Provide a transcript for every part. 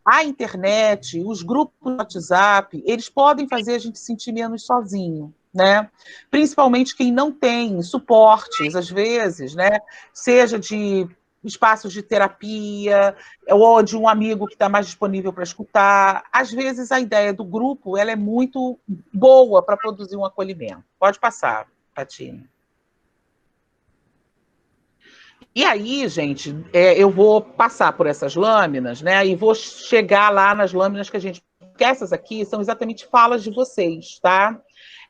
a internet, os grupos do WhatsApp, eles podem fazer a gente sentir menos sozinho, né? Principalmente quem não tem suportes, às vezes, né? Seja de espaços de terapia, ou de um amigo que está mais disponível para escutar. Às vezes, a ideia do grupo ela é muito boa para produzir um acolhimento. Pode passar, Patinho. E aí, gente, eu vou passar por essas lâminas, né? E vou chegar lá nas lâminas que a gente... Porque essas aqui são exatamente falas de vocês, tá?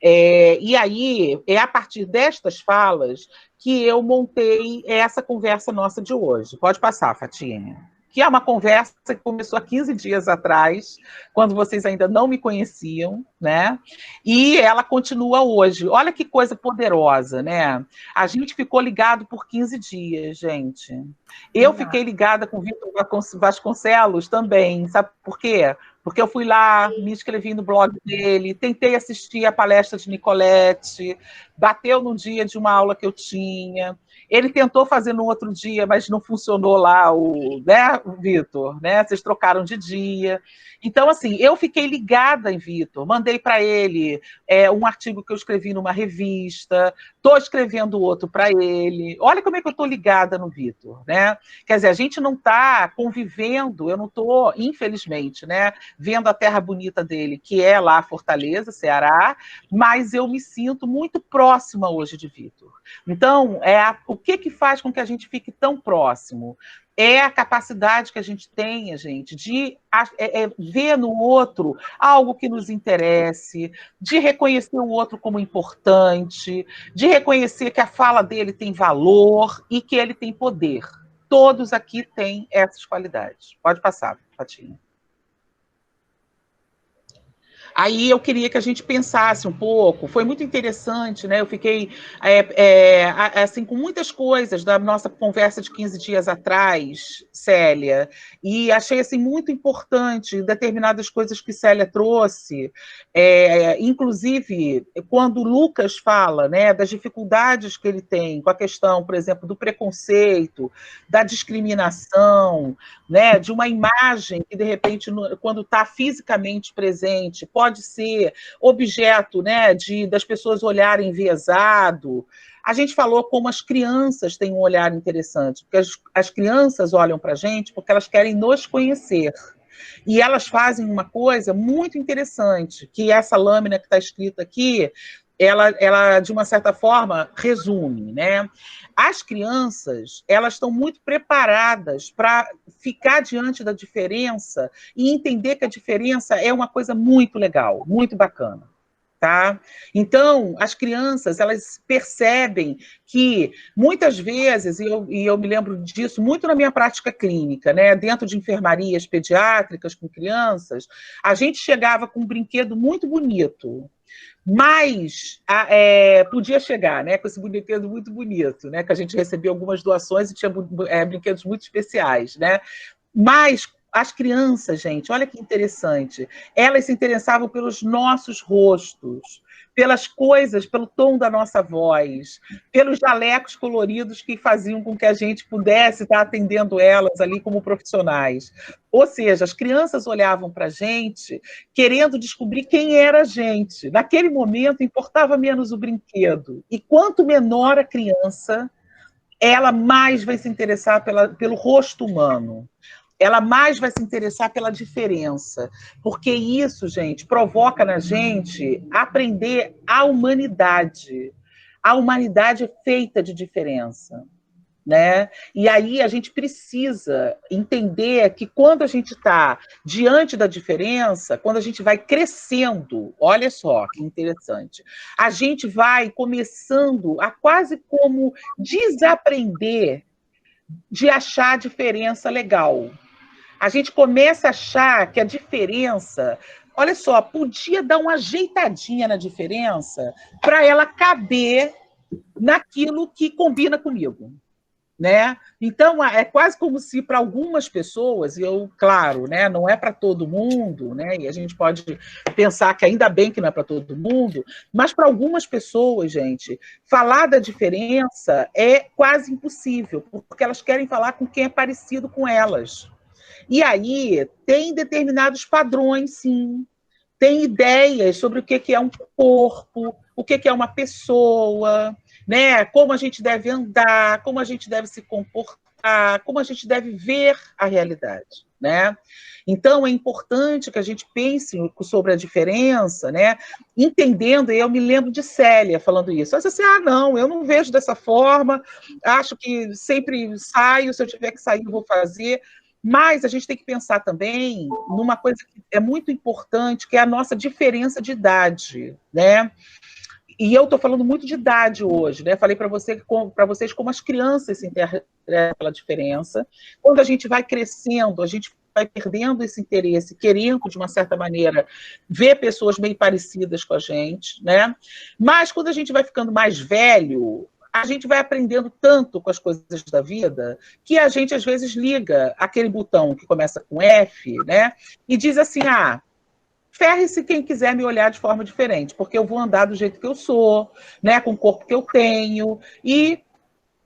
E aí, é a partir destas falas que eu montei essa conversa nossa de hoje. Pode passar, Fatinha. Que é uma conversa que começou há 15 dias atrás, quando vocês ainda não me conheciam, né? E ela continua hoje. Olha que coisa poderosa, né? A gente ficou ligado por 15 dias, gente. Eu fiquei ligada com o Vitor Vasconcelos também. Sabe por quê? Porque eu fui lá, me inscrevi no blog dele, tentei assistir a palestra de Nicolette, bateu no dia de uma aula que eu tinha. Ele tentou fazer no outro dia, mas não funcionou lá, né, Vitor? Né? Vocês trocaram de dia. Então, assim, eu fiquei ligada em Vitor, mandei para ele um artigo que eu escrevi numa revista, estou escrevendo outro para ele. Olha como é que eu estou ligada no Vitor, né? Quer dizer, a gente não está convivendo, eu não estou, infelizmente, né, vendo a terra bonita dele, que é lá Fortaleza, Ceará, mas eu me sinto muito próxima hoje de Vitor. Então, o que faz com que a gente fique tão próximo? É a capacidade que a gente tem, gente, de ver no outro algo que nos interesse, de reconhecer o outro como importante, de reconhecer que a fala dele tem valor e que ele tem poder. Todos aqui têm essas qualidades. Pode passar, Patinha. Aí eu queria que a gente pensasse um pouco, foi muito interessante, né? Eu fiquei assim, com muitas coisas da nossa conversa de 15 dias atrás, Célia, e achei assim, muito importante determinadas coisas que Célia trouxe, inclusive quando o Lucas fala, né, das dificuldades que ele tem com a questão, por exemplo, do preconceito, da discriminação, né, de uma imagem que, de repente, quando está fisicamente presente, pode ser objeto, né, das pessoas olharem enviesado. A gente falou como as crianças têm um olhar interessante, porque as crianças olham para a gente porque elas querem nos conhecer. E elas fazem uma coisa muito interessante, que essa lâmina que está escrita aqui, ela, de uma certa forma, resume, né? As crianças, elas estão muito preparadas para ficar diante da diferença e entender que a diferença é uma coisa muito legal, muito bacana. Tá? Então, as crianças, elas percebem que, muitas vezes, e eu me lembro disso muito na minha prática clínica, né? Dentro de enfermarias pediátricas com crianças, a gente chegava com um brinquedo muito bonito, mas podia chegar, né, com esse brinquedo muito bonito, né, que a gente recebia algumas doações e tinha brinquedos muito especiais, né? Mas as crianças, gente, olha que interessante, elas se interessavam pelos nossos rostos, pelas coisas, pelo tom da nossa voz, pelos jalecos coloridos que faziam com que a gente pudesse estar atendendo elas ali como profissionais. Ou seja, as crianças olhavam para a gente querendo descobrir quem era a gente. Naquele momento, importava menos o brinquedo. E quanto menor a criança, ela mais vai se interessar pelo rosto humano. Ela mais vai se interessar pela diferença, porque isso, gente, provoca na gente aprender a humanidade. A humanidade é feita de diferença, né? E aí a gente precisa entender que quando a gente está diante da diferença, quando a gente vai crescendo, olha só que interessante, a gente vai começando a quase como desaprender de achar a diferença legal. A gente começa a achar que a diferença, olha só, podia dar uma ajeitadinha na diferença para ela caber naquilo que combina comigo, né? Então, é quase como se para algumas pessoas, e eu, claro, né, não é para todo mundo, né, e a gente pode pensar que ainda bem que não é para todo mundo, mas para algumas pessoas, gente, falar da diferença é quase impossível, porque elas querem falar com quem é parecido com elas. E aí tem determinados padrões, sim, tem ideias sobre o que é um corpo, o que é uma pessoa, né? Como a gente deve andar, como a gente deve se comportar, como a gente deve ver a realidade, né? Então, é importante que a gente pense sobre a diferença, né? Entendendo, e eu me lembro de Célia falando isso. Ela disse assim, não, eu não vejo dessa forma, acho que sempre saio, se eu tiver que sair, eu vou fazer. Mas a gente tem que pensar também numa coisa que é muito importante, que é a nossa diferença de idade, né? E eu estou falando muito de idade hoje, né? Falei para vocês como as crianças se interessam pela diferença. Quando a gente vai crescendo, a gente vai perdendo esse interesse, querendo, de uma certa maneira, ver pessoas meio parecidas com a gente, né? Mas quando a gente vai ficando mais velho, a gente vai aprendendo tanto com as coisas da vida que a gente, às vezes, liga aquele botão que começa com F, né? E diz assim, ferre-se quem quiser me olhar de forma diferente, porque eu vou andar do jeito que eu sou, né, com o corpo que eu tenho, e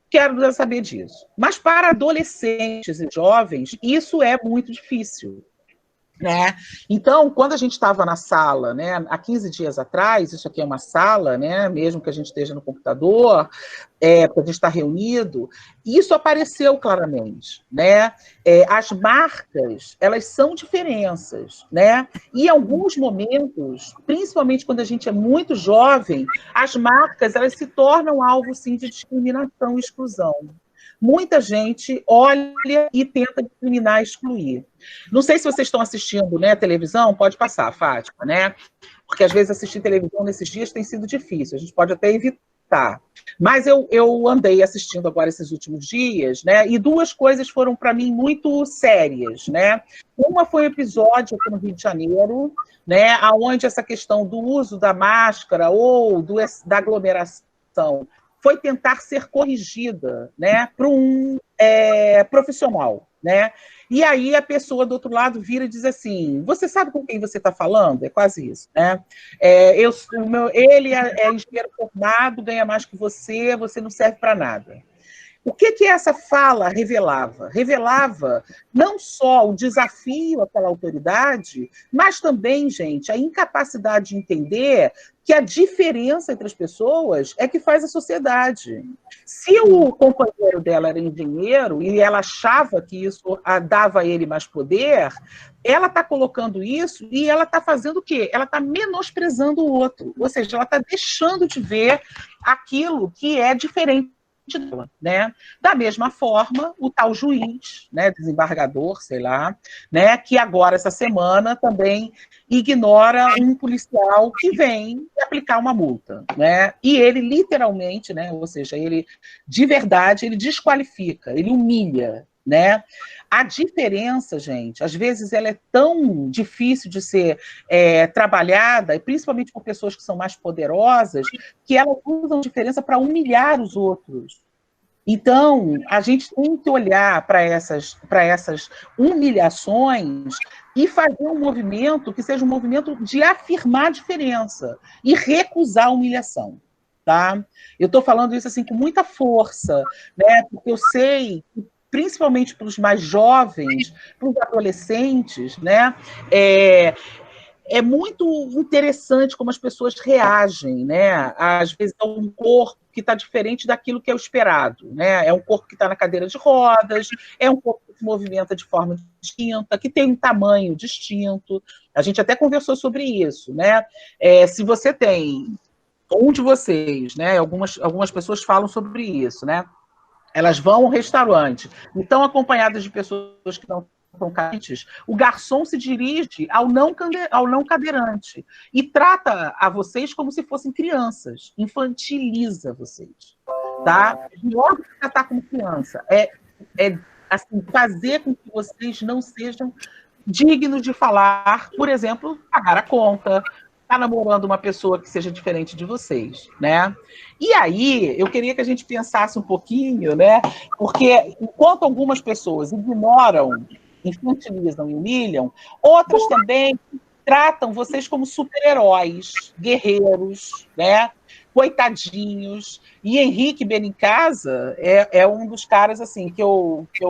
quero saber disso. Mas para adolescentes e jovens, isso é muito difícil. Né? Então, quando a gente estava na sala, né, há 15 dias atrás, isso aqui é uma sala, né, mesmo que a gente esteja no computador, porque a gente está reunido, isso apareceu claramente, né? As marcas, elas são diferenças, né? E em alguns momentos, principalmente quando a gente é muito jovem, as marcas, elas se tornam alvo, sim, de discriminação e exclusão. Muita gente olha e tenta discriminar e excluir. Não sei se vocês estão assistindo, né, televisão, pode passar, Fátima, né? Porque às vezes assistir televisão nesses dias tem sido difícil, a gente pode até evitar. Mas eu andei assistindo agora esses últimos dias, né? E duas coisas foram para mim muito sérias, né? Uma foi um episódio aqui no Rio de Janeiro, né? Onde essa questão do uso da máscara ou da aglomeração foi tentar ser corrigida, né, para um profissional, né? E aí a pessoa do outro lado vira e diz assim: você sabe com quem você está falando? É quase isso, né? Ele é engenheiro formado, ganha mais que você não serve para nada. O que essa fala revelava? Revelava não só o desafio àquela autoridade, mas também, gente, a incapacidade de entender que a diferença entre as pessoas é que faz a sociedade. Se o companheiro dela era engenheiro e ela achava que isso dava a ele mais poder, ela está colocando isso e ela está fazendo o quê? Ela está menosprezando o outro, ou seja, ela está deixando de ver aquilo que é diferente dela, né? Da mesma forma, o tal juiz, né, desembargador, sei lá, né, que agora, essa semana, também ignora um policial que vem aplicar uma multa, né? E ele literalmente, né, ou seja, ele de verdade, ele desqualifica, ele humilha, né? A diferença, gente, às vezes ela é tão difícil de ser trabalhada, e principalmente por pessoas que são mais poderosas, que elas usam diferença para humilhar os outros. Então, a gente tem que olhar para essas humilhações e fazer um movimento que seja um movimento de afirmar a diferença e recusar a humilhação. Tá? Eu estou falando isso assim com muita força, né? Porque eu sei que, principalmente para os mais jovens, para os adolescentes, né? É muito interessante como as pessoas reagem, né? Às vezes é um corpo que está diferente daquilo que é o esperado, né? É um corpo que está na cadeira de rodas, é um corpo que se movimenta de forma distinta, que tem um tamanho distinto. A gente até conversou sobre isso, né? Se você tem um de vocês, né? Algumas pessoas falam sobre isso, né? Elas vão ao restaurante e estão acompanhadas de pessoas que não são carentes, o garçom se dirige ao não cadeirante e trata a vocês como se fossem crianças, infantiliza vocês, tá? Pior do que tratar como criança é assim, fazer com que vocês não sejam dignos de falar, por exemplo, pagar a conta, tá namorando uma pessoa que seja diferente de vocês, né? E aí, eu queria que a gente pensasse um pouquinho, né? Porque enquanto algumas pessoas ignoram, infantilizam e humilham, outras também tratam vocês como super-heróis, guerreiros, né? coitadinhos. E Henrique Benincasa é um dos caras assim que se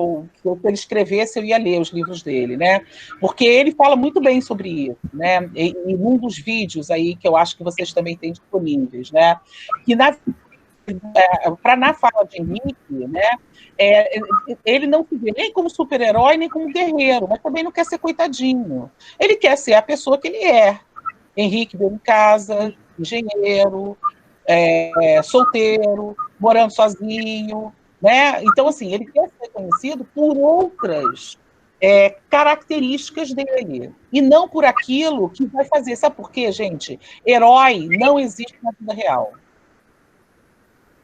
ele escrevesse, eu ia ler os livros dele, né? Porque ele fala muito bem sobre isso, né? E num dos vídeos aí que eu acho que vocês também têm disponíveis, né? Que na fala de Henrique, né? Ele não se vê nem como super-herói, nem como guerreiro, mas também não quer ser coitadinho. Ele quer ser a pessoa que ele é. Henrique Benincasa, engenheiro, solteiro, morando sozinho, né? Então, assim, ele quer ser conhecido por outras características dele, e não por aquilo que vai fazer. Sabe por quê, gente? Herói não existe na vida real.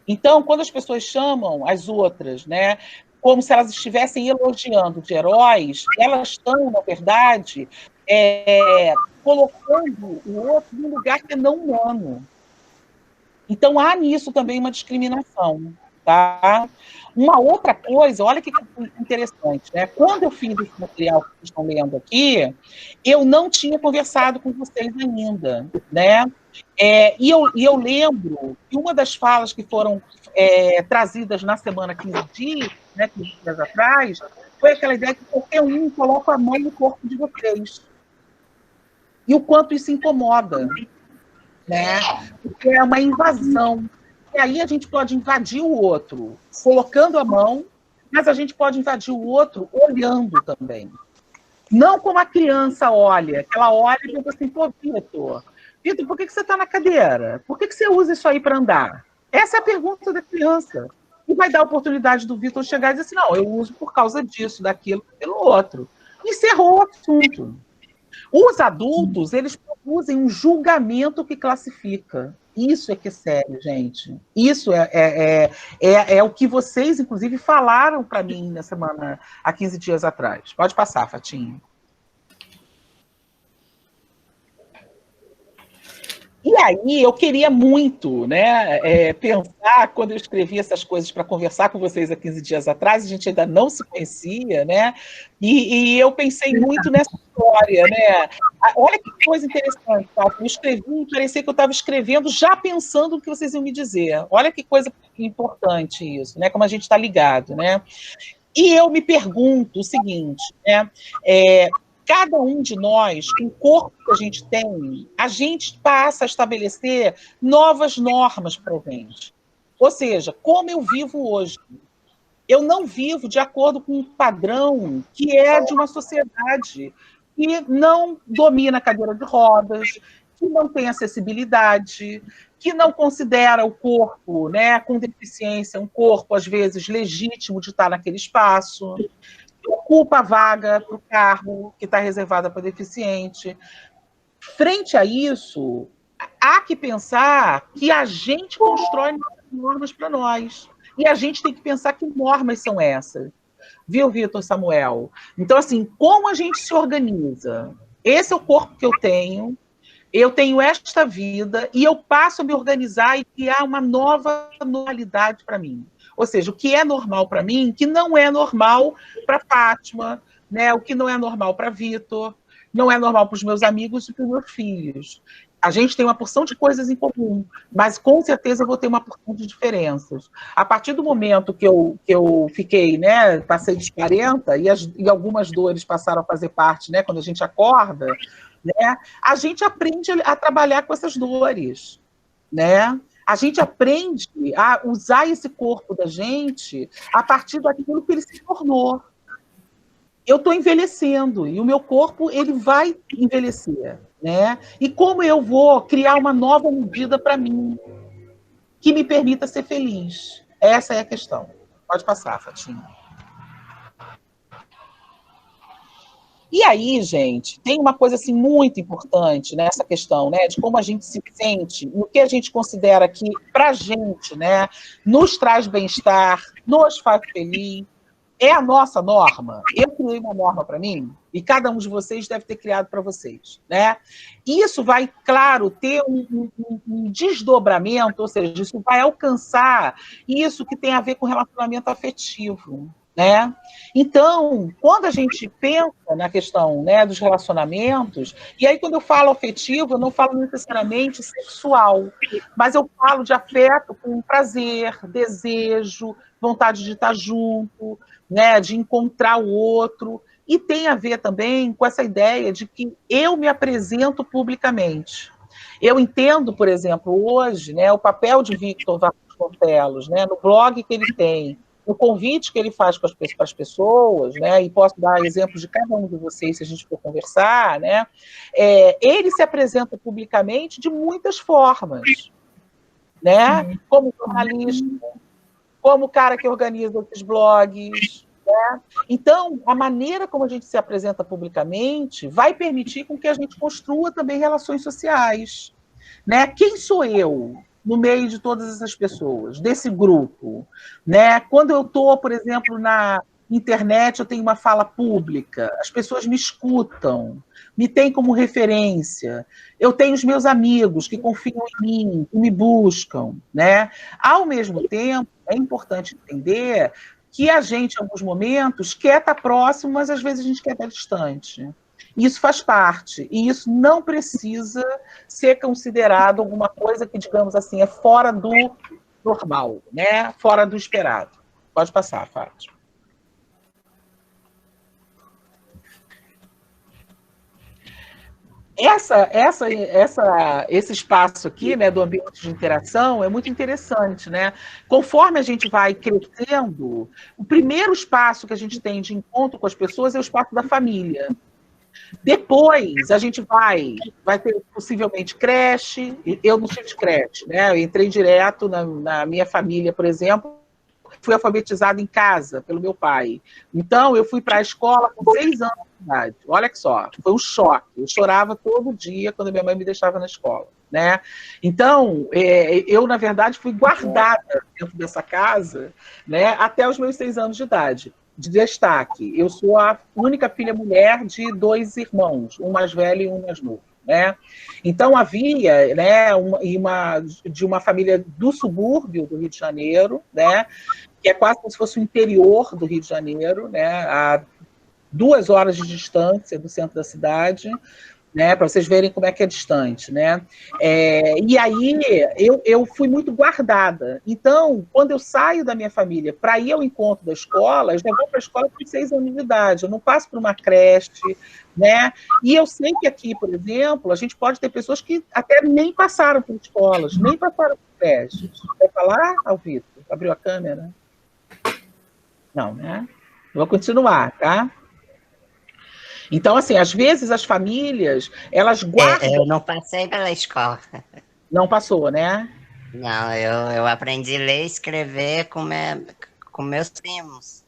Então, quando as pessoas chamam as outras, né, como se elas estivessem elogiando de heróis, elas estão, na verdade, colocando o outro num lugar que é não humano. Então, há nisso também uma discriminação. Tá? Uma outra coisa, olha que interessante, né? Quando eu fiz esse material que vocês estão lendo aqui, eu não tinha conversado com vocês ainda, né? E eu lembro que uma das falas que foram trazidas na semana 15 dias, né, 15 dias atrás, foi aquela ideia que qualquer um coloca a mão no corpo de vocês. E o quanto isso incomoda, né? Porque é uma invasão. E aí a gente pode invadir o outro colocando a mão, mas a gente pode invadir o outro olhando também. Não como a criança olha, que ela olha e pensa assim, pô, Vitor, por que você está na cadeira? Por que você usa isso aí para andar? Essa é a pergunta da criança. E vai dar a oportunidade do Vitor chegar e dizer assim, não, eu uso por causa disso, daquilo, pelo outro. Encerrou o assunto. Os adultos, eles produzem um julgamento que classifica. Isso é que é sério, gente. Isso é o que vocês, inclusive, falaram para mim na semana, há 15 dias atrás. Pode passar, Fatinho. E aí eu queria muito, né, pensar, quando eu escrevi essas coisas para conversar com vocês há 15 dias atrás, a gente ainda não se conhecia, né? E eu pensei muito nessa história, né? Olha que coisa interessante, tá? Eu escrevi e parecia que eu estava escrevendo já pensando no que vocês iam me dizer. Olha que coisa importante isso, né? Como a gente está ligado, né? E eu me pergunto o seguinte, né? Cada um de nós, com o corpo que a gente passa a estabelecer novas normas para a gente. Ou seja, como eu vivo hoje. Eu não vivo de acordo com um padrão que é de uma sociedade que não domina a cadeira de rodas, que não tem acessibilidade, que não considera o corpo, né, com deficiência, um corpo, às vezes, legítimo de estar naquele espaço, ocupa a vaga para o carro que está reservada para deficiente. Frente a isso, há que pensar que a gente constrói normas para nós. E a gente tem que pensar que normas são essas. Viu, Vitor Samuel? Então, assim, como a gente se organiza? Esse é o corpo que eu tenho esta vida, e eu passo a me organizar e criar uma nova normalidade para mim. Ou seja, o que é normal para mim, que não é normal para Fátima, né? O que não é normal para Vitor, não é normal para os meus amigos e para os meus filhos. A gente tem uma porção de coisas em comum, mas com certeza eu vou ter uma porção de diferenças. A partir do momento que eu fiquei, né, passei dos 40 e algumas dores passaram a fazer parte, né, quando a gente acorda, né, a gente aprende a trabalhar com essas dores, né? A gente aprende a usar esse corpo da gente a partir daquilo que ele se tornou. Eu estou envelhecendo e o meu corpo ele vai envelhecer, né? E como eu vou criar uma nova medida para mim que me permita ser feliz? Essa é a questão. Pode passar, Fatinha. E aí, gente, tem uma coisa assim muito importante nessa questão, né, de como a gente se sente, o que a gente considera que para a gente, né, nos traz bem-estar, nos faz feliz. É a nossa norma. Eu criei uma norma para mim e cada um de vocês deve ter criado para vocês, né? Isso vai, claro, ter um desdobramento, ou seja, isso vai alcançar isso que tem a ver com relacionamento afetivo. né? Então, quando a gente pensa na questão, né, dos relacionamentos, e aí quando eu falo afetivo, eu não falo necessariamente sexual, mas eu falo de afeto com prazer, desejo, vontade de estar junto, né, de encontrar o outro, e tem a ver também com essa ideia de que eu me apresento publicamente. Eu entendo, por exemplo, hoje, né, o papel de Victor Vasconcelos, né, no blog que ele tem, o convite que ele faz para as pessoas, né, e posso dar exemplos de cada um de vocês se a gente for conversar, né, ele se apresenta publicamente de muitas formas, né, como jornalista, como o cara que organiza esses blogs, né? Então, a maneira como a gente se apresenta publicamente vai permitir com que a gente construa também relações sociais, né? Quem sou eu no meio de todas essas pessoas, desse grupo, né? Quando eu estou, por exemplo, na internet, eu tenho uma fala pública, as pessoas me escutam, me têm como referência, eu tenho os meus amigos que confiam em mim, que me buscam, né? Ao mesmo tempo, é importante entender que a gente, em alguns momentos, quer estar próximo, mas às vezes a gente quer estar distante. Isso faz parte, e isso não precisa ser considerado alguma coisa que, digamos assim, é fora do normal, né? Fora do esperado. Pode passar, Fátima. Esse espaço aqui, né, do ambiente de interação é muito interessante, né? Conforme a gente vai crescendo, o primeiro espaço que a gente tem de encontro com as pessoas é o espaço da família. Depois a gente vai ter possivelmente creche. Eu não tive creche, né? Eu entrei direto na minha família, por exemplo. Fui alfabetizada em casa pelo meu pai. Então, eu fui para a escola com 6 anos de idade. Olha que só, foi um choque. Eu chorava todo dia quando minha mãe me deixava na escola, né? Então, eu, na verdade, fui guardada dentro dessa casa, né, até os meus 6 anos de idade. De destaque, eu sou a única filha mulher de 2 irmãos, um mais velho e um mais novo. Né? Então havia, né, de uma família do subúrbio do Rio de Janeiro, né, que é quase como se fosse o interior do Rio de Janeiro, né, a 2 horas de distância do centro da cidade, né, para vocês verem como é que é distante, né? E aí eu fui muito guardada. Então, quando eu saio da minha família para ir ao encontro da escola, eu já vou para a escola com 6 anos de idade, eu não passo por uma creche, né? E eu sei que aqui, por exemplo, a gente pode ter pessoas que até nem passaram por escolas, nem passaram por creches. Vai falar, Vitor? Abriu a câmera? Não, né? Vou continuar, tá? Então, assim, às vezes as famílias, elas guardam... Eu não passei pela escola. Não passou, né? Não, eu aprendi a ler e escrever com meus primos.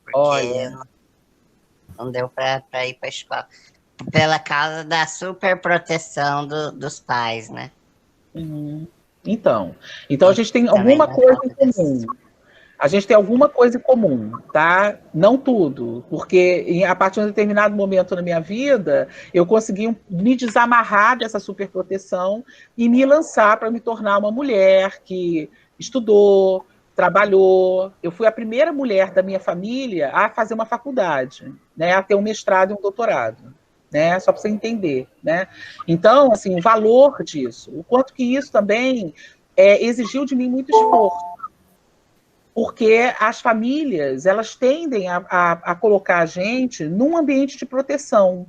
Porque Olha. não deu para ir para a escola. Pela causa da superproteção dos pais, né? Então a gente tem alguma coisa em comum. A gente tem alguma coisa em comum, tá? Não tudo, porque a partir de um determinado momento na minha vida, eu consegui me desamarrar dessa superproteção e me lançar para me tornar uma mulher que estudou, trabalhou. Eu fui a primeira mulher da minha família a fazer uma faculdade, né? A ter um mestrado e um doutorado. Né? Só para você entender, né? Então, assim, o valor disso, o quanto que isso também exigiu de mim muito esforço, porque as famílias, elas tendem a colocar a gente num ambiente de proteção.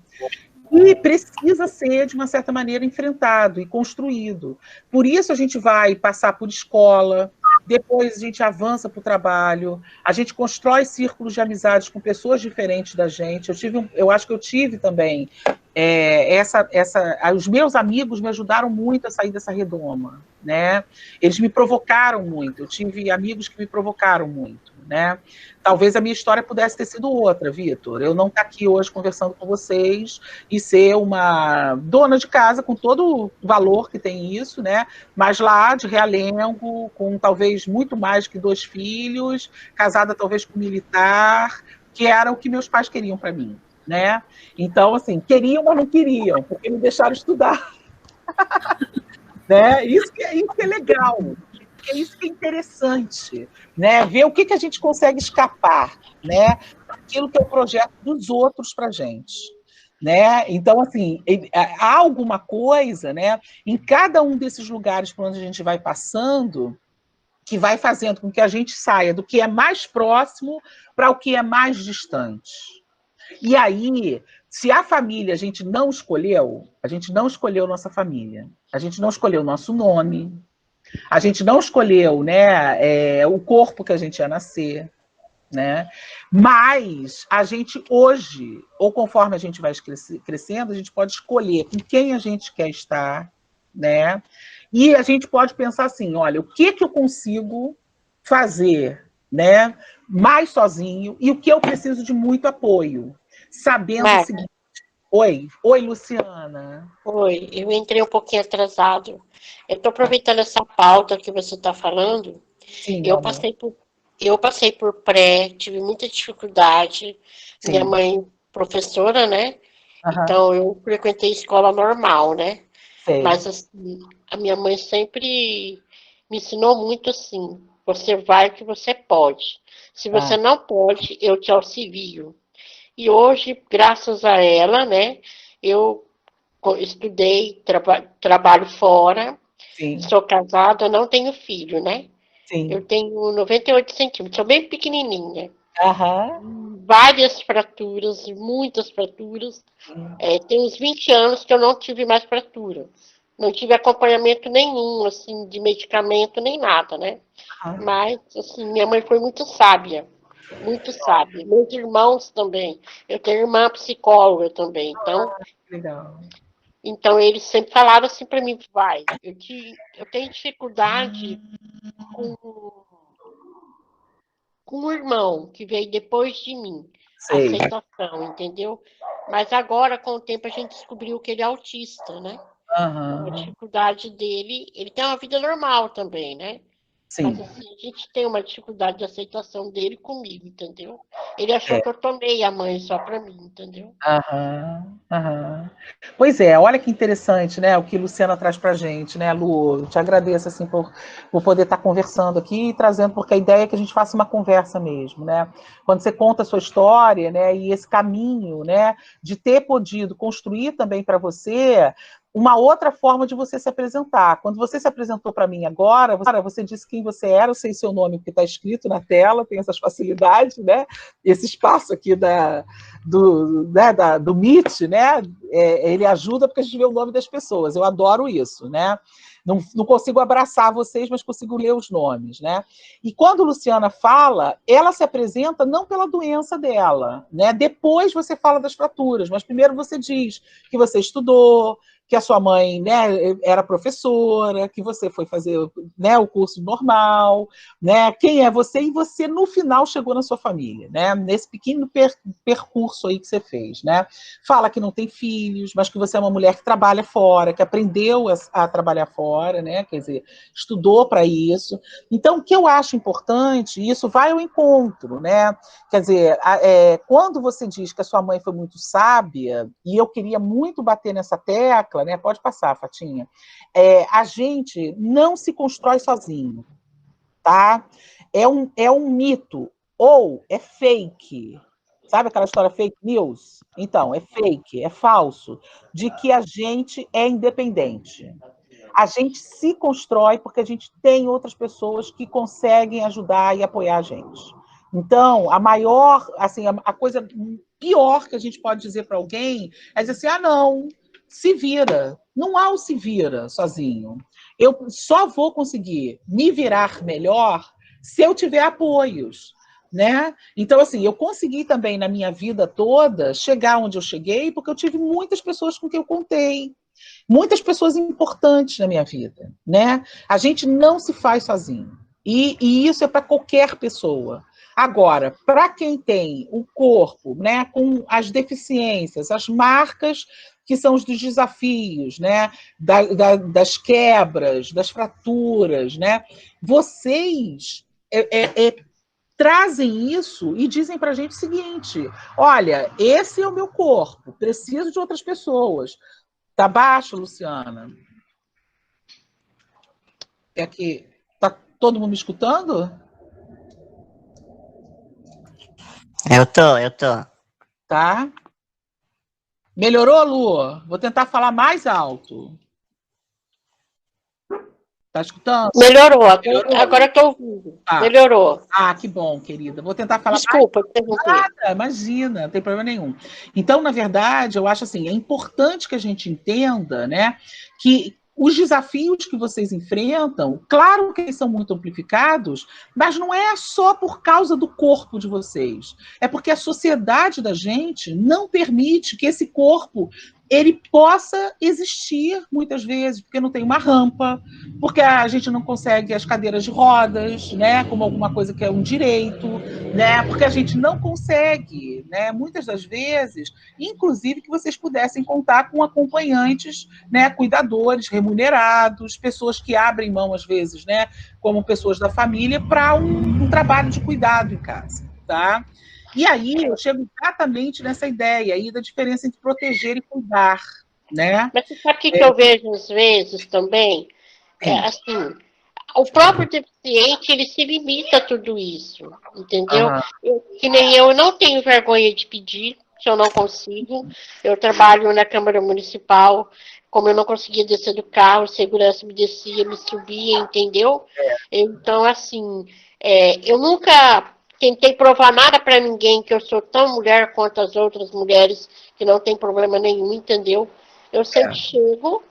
E precisa ser, de uma certa maneira, enfrentado e construído. Por isso a gente vai passar por escola, depois a gente avança para o trabalho, a gente constrói círculos de amizades com pessoas diferentes da gente. Eu acho que eu tive também os meus amigos me ajudaram muito a sair dessa redoma, né? Eles me provocaram muito. Eu tive amigos que me provocaram muito, né? Talvez a minha história pudesse ter sido outra, Vitor. Eu não estar aqui hoje conversando com vocês e ser uma dona de casa com todo o valor que tem isso, né? Mas lá de Realengo, com talvez muito mais que 2 filhos, casada talvez com um militar, que era o que meus pais queriam para mim, né? Então, assim, queriam, mas não queriam, porque me deixaram estudar. Né? Isso que é legal. porque isso que é interessante, né? Ver o que a gente consegue escapar, né? Daquilo que é o projeto dos outros para a gente. Né? Então, assim, há alguma coisa, né, em cada um desses lugares por onde a gente vai passando que vai fazendo com que a gente saia do que é mais próximo para o que é mais distante. E aí, se a família a gente não escolheu nossa família, a gente não escolheu nosso nome, a gente não escolheu, né, o corpo que a gente ia nascer, né? Mas a gente hoje, ou conforme a gente vai crescendo, a gente pode escolher com quem a gente quer estar, né? E a gente pode pensar assim, olha, o que eu consigo fazer, né, mais sozinho e o que eu preciso de muito apoio, sabendo o Marta, seguinte. Oi, Luciana. oi, eu entrei um pouquinho atrasado. Eu estou aproveitando essa pauta que você está falando. Sim, meu Eu amor. passei por, eu passei por pré, tive muita dificuldade. Minha Sim. mãe, professora, né? Aham. Então eu frequentei escola normal, né? Sei. Mas assim, a minha mãe sempre me ensinou muito assim: você vai que você pode. Se você Tá. não pode, eu te auxilio. E hoje, graças a ela, né, eu estudei, trabalho fora, Sim. sou casada, não tenho filho, né? Eu Sim. tenho 98 centímetros, sou bem pequenininha. Aham. Várias fraturas, muitas fraturas. Sim. Tem uns 20 anos que eu não tive mais fratura. Não tive acompanhamento nenhum, assim, de medicamento, nem nada, né? Aham. Mas, assim, minha mãe foi muito sábia. Muito sábia. Meus irmãos também. Eu tenho irmã psicóloga também. Legal. Então eles sempre falaram assim para mim, vai, eu tenho dificuldade com, com o irmão que veio depois de mim. Sei. Aceitação, entendeu? Mas agora, com o tempo, a gente descobriu que ele é autista, né? Então, a Aham. dificuldade dele, ele tem uma vida normal também, né? Mas Sim. assim, a gente tem uma dificuldade de aceitação dele comigo, entendeu? Ele achou É. que eu tomei a mãe só para mim, entendeu? Aham, aham. Pois é, olha que interessante, né, o que Luciana traz para a gente, né, Lu? Eu te agradeço assim por poder estar conversando aqui e trazendo, porque a ideia é que a gente faça uma conversa mesmo, né? Quando você conta a sua história, né, e esse caminho, né, de ter podido construir também para você uma outra forma de você se apresentar. Quando você se apresentou para mim agora, você disse quem você era, eu sei seu nome, porque está escrito na tela, tem essas facilidades, né? Esse espaço aqui do Meet, né? Ele ajuda porque a gente vê o nome das pessoas. Eu adoro isso, né? Não consigo abraçar vocês, mas consigo ler os nomes, né? E quando Luciana fala, ela se apresenta não pela doença dela, né? Depois você fala das fraturas, mas primeiro você diz que você estudou, que a sua mãe, né, era professora, que você foi fazer, né, o curso normal, né? Quem é você? E você no final chegou na sua família, né? Nesse pequeno percurso aí que você fez, né? Fala que não tem filhos, mas que você é uma mulher que trabalha fora, que aprendeu a trabalhar fora, né? Quer dizer, estudou para isso. Então, o que eu acho importante, e isso vai ao encontro, né? Quer dizer, quando você diz que a sua mãe foi muito sábia, e eu queria muito bater nessa tecla, né? Pode passar, Fatinha. A gente não se constrói sozinho, tá? É um mito, ou é fake. Sabe aquela história fake news? Então, é fake, é falso, de que a gente é independente. A gente se constrói porque a gente tem outras pessoas que conseguem ajudar e apoiar a gente. Então, a maior, assim, a coisa pior que a gente pode dizer para alguém é dizer assim: ah, não, se vira. Não há o se vira sozinho. Eu só vou conseguir me virar melhor se eu tiver apoios. Né? Então, assim, eu consegui também na minha vida toda chegar onde eu cheguei porque eu tive muitas pessoas com quem eu contei, muitas pessoas importantes na minha vida, né? A gente não se faz sozinho. E isso é para qualquer pessoa. Agora, para quem tem o corpo, né, com as deficiências, as marcas que são os dos desafios, né, das quebras, das fraturas, né, vocês trazem isso e dizem para a gente o seguinte: olha, esse é o meu corpo, preciso de outras pessoas. Tá baixo, Luciana? É que tá, Todo mundo me escutando? Eu tô. Tá. Melhorou, Lu? Vou tentar falar mais alto. Tá escutando? Melhorou, agora eu tô ouvindo. Ah. Melhorou. Ah, que bom, querida. Vou tentar falar Desculpa, mais. interromper. Nada, imagina, não tem problema nenhum. Então, na verdade, eu acho assim, é importante que a gente entenda, né, que os desafios que vocês enfrentam, claro que eles são muito amplificados, mas não é só por causa do corpo de vocês. É porque a sociedade da gente não permite que esse corpo ele possa existir muitas vezes, porque não tem uma rampa, porque a gente não consegue as cadeiras de rodas, né, como alguma coisa que é um direito, né, porque a gente não consegue, né, muitas das vezes, inclusive que vocês pudessem contar com acompanhantes, né, cuidadores remunerados, pessoas que abrem mão às vezes, né, como pessoas da família para um trabalho de cuidado em casa, tá? E aí eu chego exatamente nessa ideia aí da diferença entre proteger e cuidar, né? Mas você sabe o que eu vejo às vezes também? Assim, o próprio deficiente, ele se limita a tudo isso, entendeu? Que nem eu não tenho vergonha de pedir, se eu não consigo. Eu trabalho na Câmara Municipal, como eu não conseguia descer do carro, a segurança me descia, me subia, entendeu? Então, assim, eu nunca tentei provar nada para ninguém que eu sou tão mulher quanto as outras mulheres, que não tem problema nenhum, entendeu? Eu sempre chego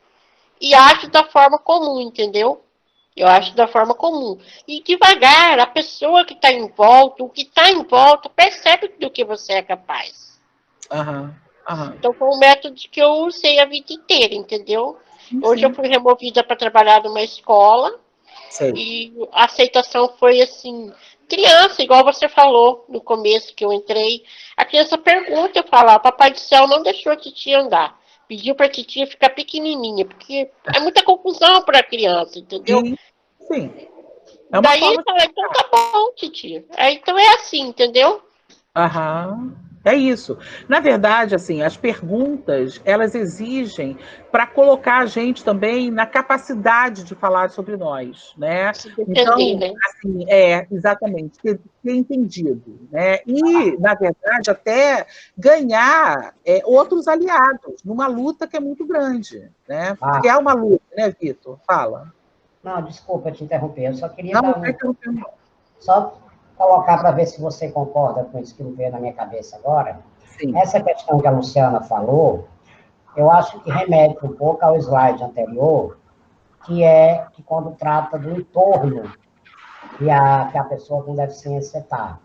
e ajo da forma comum, entendeu? Eu acho da forma comum. E devagar, a pessoa que está em volta, o que está em volta, percebe do que você é capaz. Então foi um método que eu usei a vida inteira, entendeu? Hoje eu fui removida para trabalhar numa escola. E a aceitação foi assim, criança, igual você falou no começo que eu entrei. A criança pergunta, eu falo, Papai do Céu não deixou a titia andar. Pediu para a titia ficar pequenininha, porque é muita confusão para a criança, entendeu? Sim. Daí ele fala, então tá bom, titia. Então é assim, entendeu? É isso. Na verdade, assim, as perguntas, elas exigem para colocar a gente também na capacidade de falar sobre nós, né? Então, né? assim, exatamente, ter entendido, né? E, na verdade, até ganhar outros aliados numa luta que é muito grande, né? Porque é uma luta, né, Vitor? Fala. Não, desculpa te interromper, eu só queria só colocar para ver se você concorda com isso que me veio na minha cabeça agora. Sim. Essa questão que a Luciana falou, eu acho que remete um pouco ao slide anterior, que é que quando trata do entorno que a pessoa com deficiência está.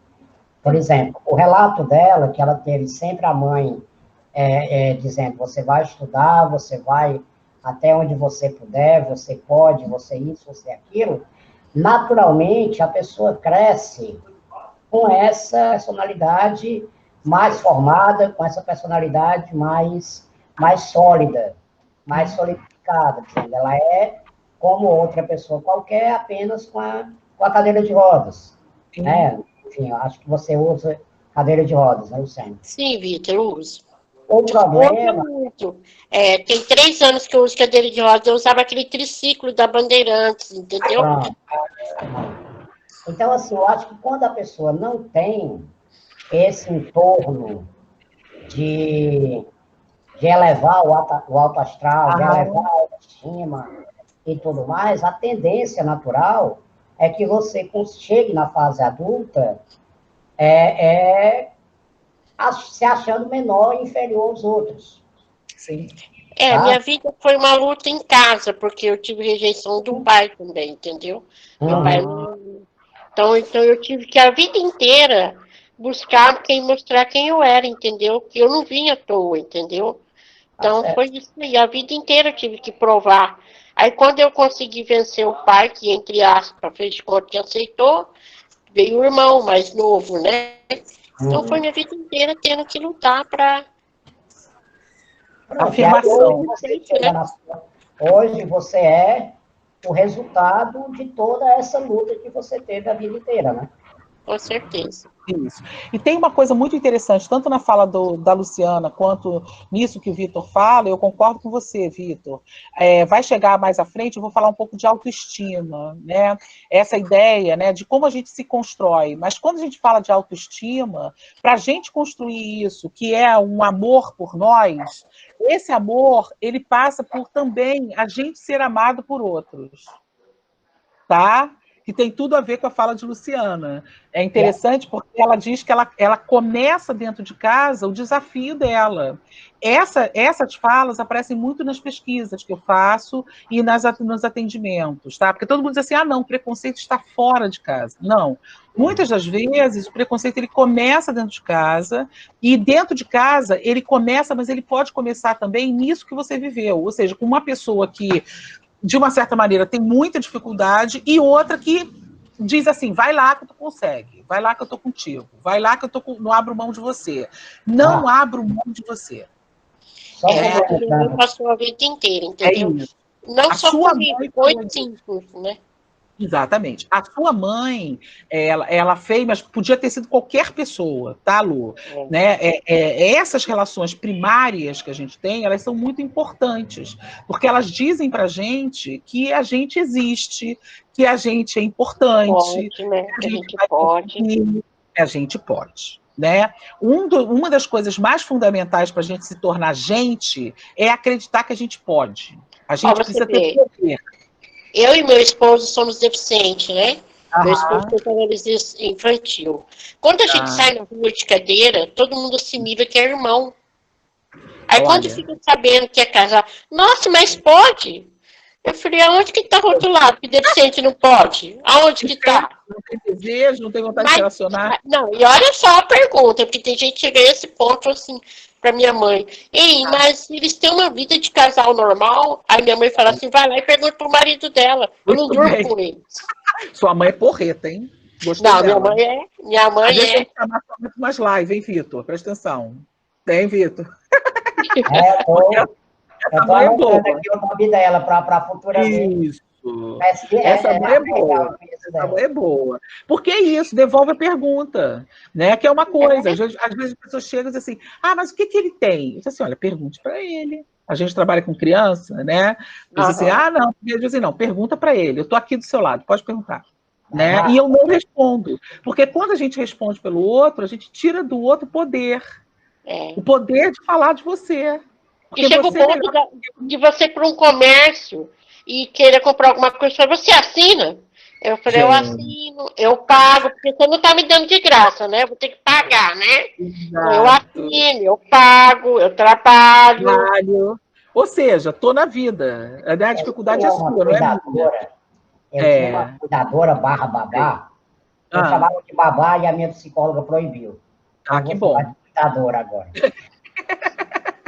Por exemplo, o relato dela, que ela teve sempre a mãe dizendo, você vai estudar, você vai até onde você puder, você pode, você isso, você aquilo, naturalmente a pessoa cresce com essa personalidade mais formada, com essa personalidade mais sólida, mais solidificada. Ela é como outra pessoa qualquer, apenas com a cadeira de rodas. Né? Enfim, eu acho que você usa cadeira de rodas, né, Luciana? Sim, Vitor, eu uso. O problema... tem 3 anos que eu uso cadeira de rodas, eu usava aquele triciclo da Bandeirantes, entendeu? Então, assim, eu acho que quando a pessoa não tem esse entorno de elevar o alto astral, de elevar a autoestima e tudo mais, a tendência natural é que você chegue na fase adulta se achando menor e inferior aos outros. Sim. Minha vida foi uma luta em casa, porque eu tive rejeição do pai também, entendeu? Meu pai Então eu tive que a vida inteira buscar mostrar quem eu era, entendeu? Que eu não vim à toa, entendeu? Então foi isso aí, a vida inteira eu tive que provar. Aí quando eu consegui vencer o pai, que entre aspas fez de conta que aceitou, veio o irmão mais novo, né? Então foi minha vida inteira tendo que lutar para afirmação. Hoje você é o resultado de toda essa luta que você teve a vida inteira, né? Com certeza. Isso. E tem uma coisa muito interessante, tanto na fala da Luciana, quanto nisso que o Vitor fala, eu concordo com você, Vitor. Vai chegar mais à frente, eu vou falar um pouco de autoestima, né? Essa ideia, né, de como a gente se constrói. Mas quando a gente fala de autoestima, para a gente construir isso, que é um amor por nós, esse amor, ele passa por também a gente ser amado por outros. Tá? Que tem tudo a ver com a fala de Luciana. É interessante porque ela diz que ela começa dentro de casa o desafio dela. Essas falas aparecem muito nas pesquisas que eu faço e nos atendimentos, tá? Porque todo mundo diz assim, não, o preconceito está fora de casa. Não. Muitas das vezes, o preconceito ele começa dentro de casa, e dentro de casa ele começa, mas ele pode começar também nisso que você viveu. Ou seja, com uma pessoa que de uma certa maneira, tem muita dificuldade, e outra que diz assim, vai lá que tu consegue, vai lá que eu tô contigo, vai lá que não abro mão de você. Não abro mão de você. Ele passou a vida inteira, entendeu? Não só comigo, foi simples, né? Exatamente. A sua mãe, ela fez, mas podia ter sido qualquer pessoa, tá, Lu? Né? Essas relações primárias que a gente tem, elas são muito importantes, porque elas dizem pra gente que a gente existe, que a gente é importante, pode, né? Que a gente pode. Que a gente pode. Né? Uma das coisas mais fundamentais para a gente se tornar gente é acreditar que a gente pode. A gente precisa ter poder. Eu e meu esposo somos deficientes, né? Meu esposo tem paralisia infantil. Quando a gente sai na rua de cadeira, todo mundo assimila que é irmão. Aí quando fica sabendo que é casal, nossa, mas pode? Eu falei, aonde que tá rotulado que deficiente não pode? Aonde que tá? Não tem desejo, não tem vontade de se relacionar? Não, e olha só a pergunta, porque tem gente que chega a esse ponto assim, pra minha mãe. Ei, mas eles têm uma vida de casal normal? Aí minha mãe fala assim, vai lá e pergunta pro marido dela. Eu não durmo com eles. Sua mãe é porreta, hein? Gostei dela. Minha mãe é. Minha mãe Deixa eu chamar sua mãe para umas lives, hein, Vitor? Presta atenção. Tem, Vitor? Essa mãe é boa. Aqui o nome dela para futuramente. Isso. Essa mãe é boa. Essa mãe é boa. Porque é isso, devolve a pergunta, né? Que é uma coisa. Às vezes as pessoas chegam e dizem assim, mas o que ele tem? Eu disse assim, olha, pergunte para ele. A gente trabalha com criança, né? Diz assim, não. Eu digo assim, não, pergunta para ele. Eu estou aqui do seu lado, pode perguntar. Né? E eu não respondo. Porque quando a gente responde pelo outro, a gente tira do outro poder. O poder de falar de você. E chega o ponto de você ir para um comércio e queira comprar alguma coisa, você assina? Eu falei, eu assino, eu pago, porque você não está me dando de graça, né? Eu vou ter que pagar, né? Exato. Eu assino, eu pago, eu trabalho. Ou seja, estou na vida. A dificuldade é sua, não é minha. Eu tinha uma cuidadora barra babá, eu chamava de babá e a minha psicóloga proibiu. Que bom. De cuidadora agora.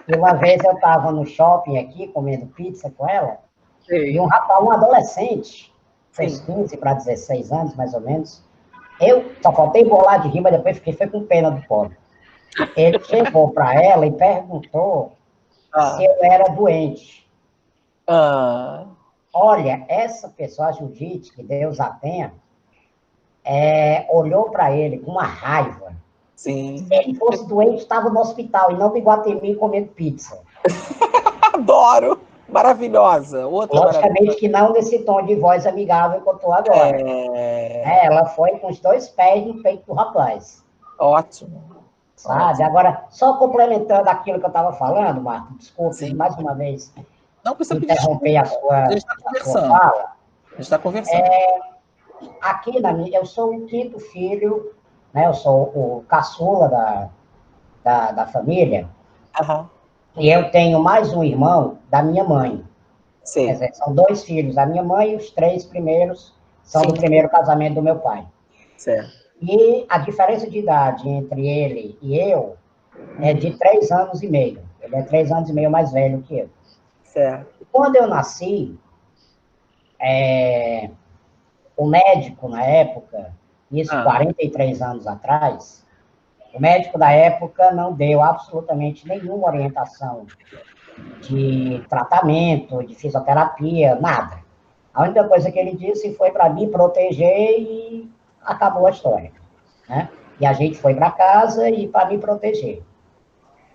E uma vez eu estava no shopping aqui, comendo pizza com ela, e um rapaz, um adolescente, fez 15 para 16 anos, mais ou menos, eu só faltei bolar de rir, mas depois foi com pena do pobre. Ele chegou para ela e perguntou se eu era doente. Olha, essa pessoa, a Judite, que Deus a tenha, olhou para ele com uma raiva. Sim. Se ele fosse doente, estava no hospital e não no Iguatemi comendo pizza. Adoro! Maravilhosa. Outra logicamente que não nesse tom de voz amigável que eu estou agora. Ela foi com os 2 pés no peito do rapaz. Ótimo. Sabe? Agora, só complementando aquilo que eu estava falando, Marco, desculpe, mais uma vez, não precisa interromper a sua fala. A gente está conversando. Aqui, eu sou o 5º filho, né? Eu sou o caçula da família. E eu tenho mais um irmão da minha mãe. Sim. Quer dizer, são 2 filhos da minha mãe e os 3 primeiros são do primeiro casamento do meu pai. Certo. E a diferença de idade entre ele e eu é de 3 anos e meio. Ele é 3 anos e meio mais velho que eu. Certo. Quando eu nasci, o médico, na época, isso 43 anos atrás, o médico da época não deu absolutamente nenhuma orientação de tratamento, de fisioterapia, nada. A única coisa que ele disse foi para me proteger e acabou a história. né? E a gente foi para casa e para me proteger.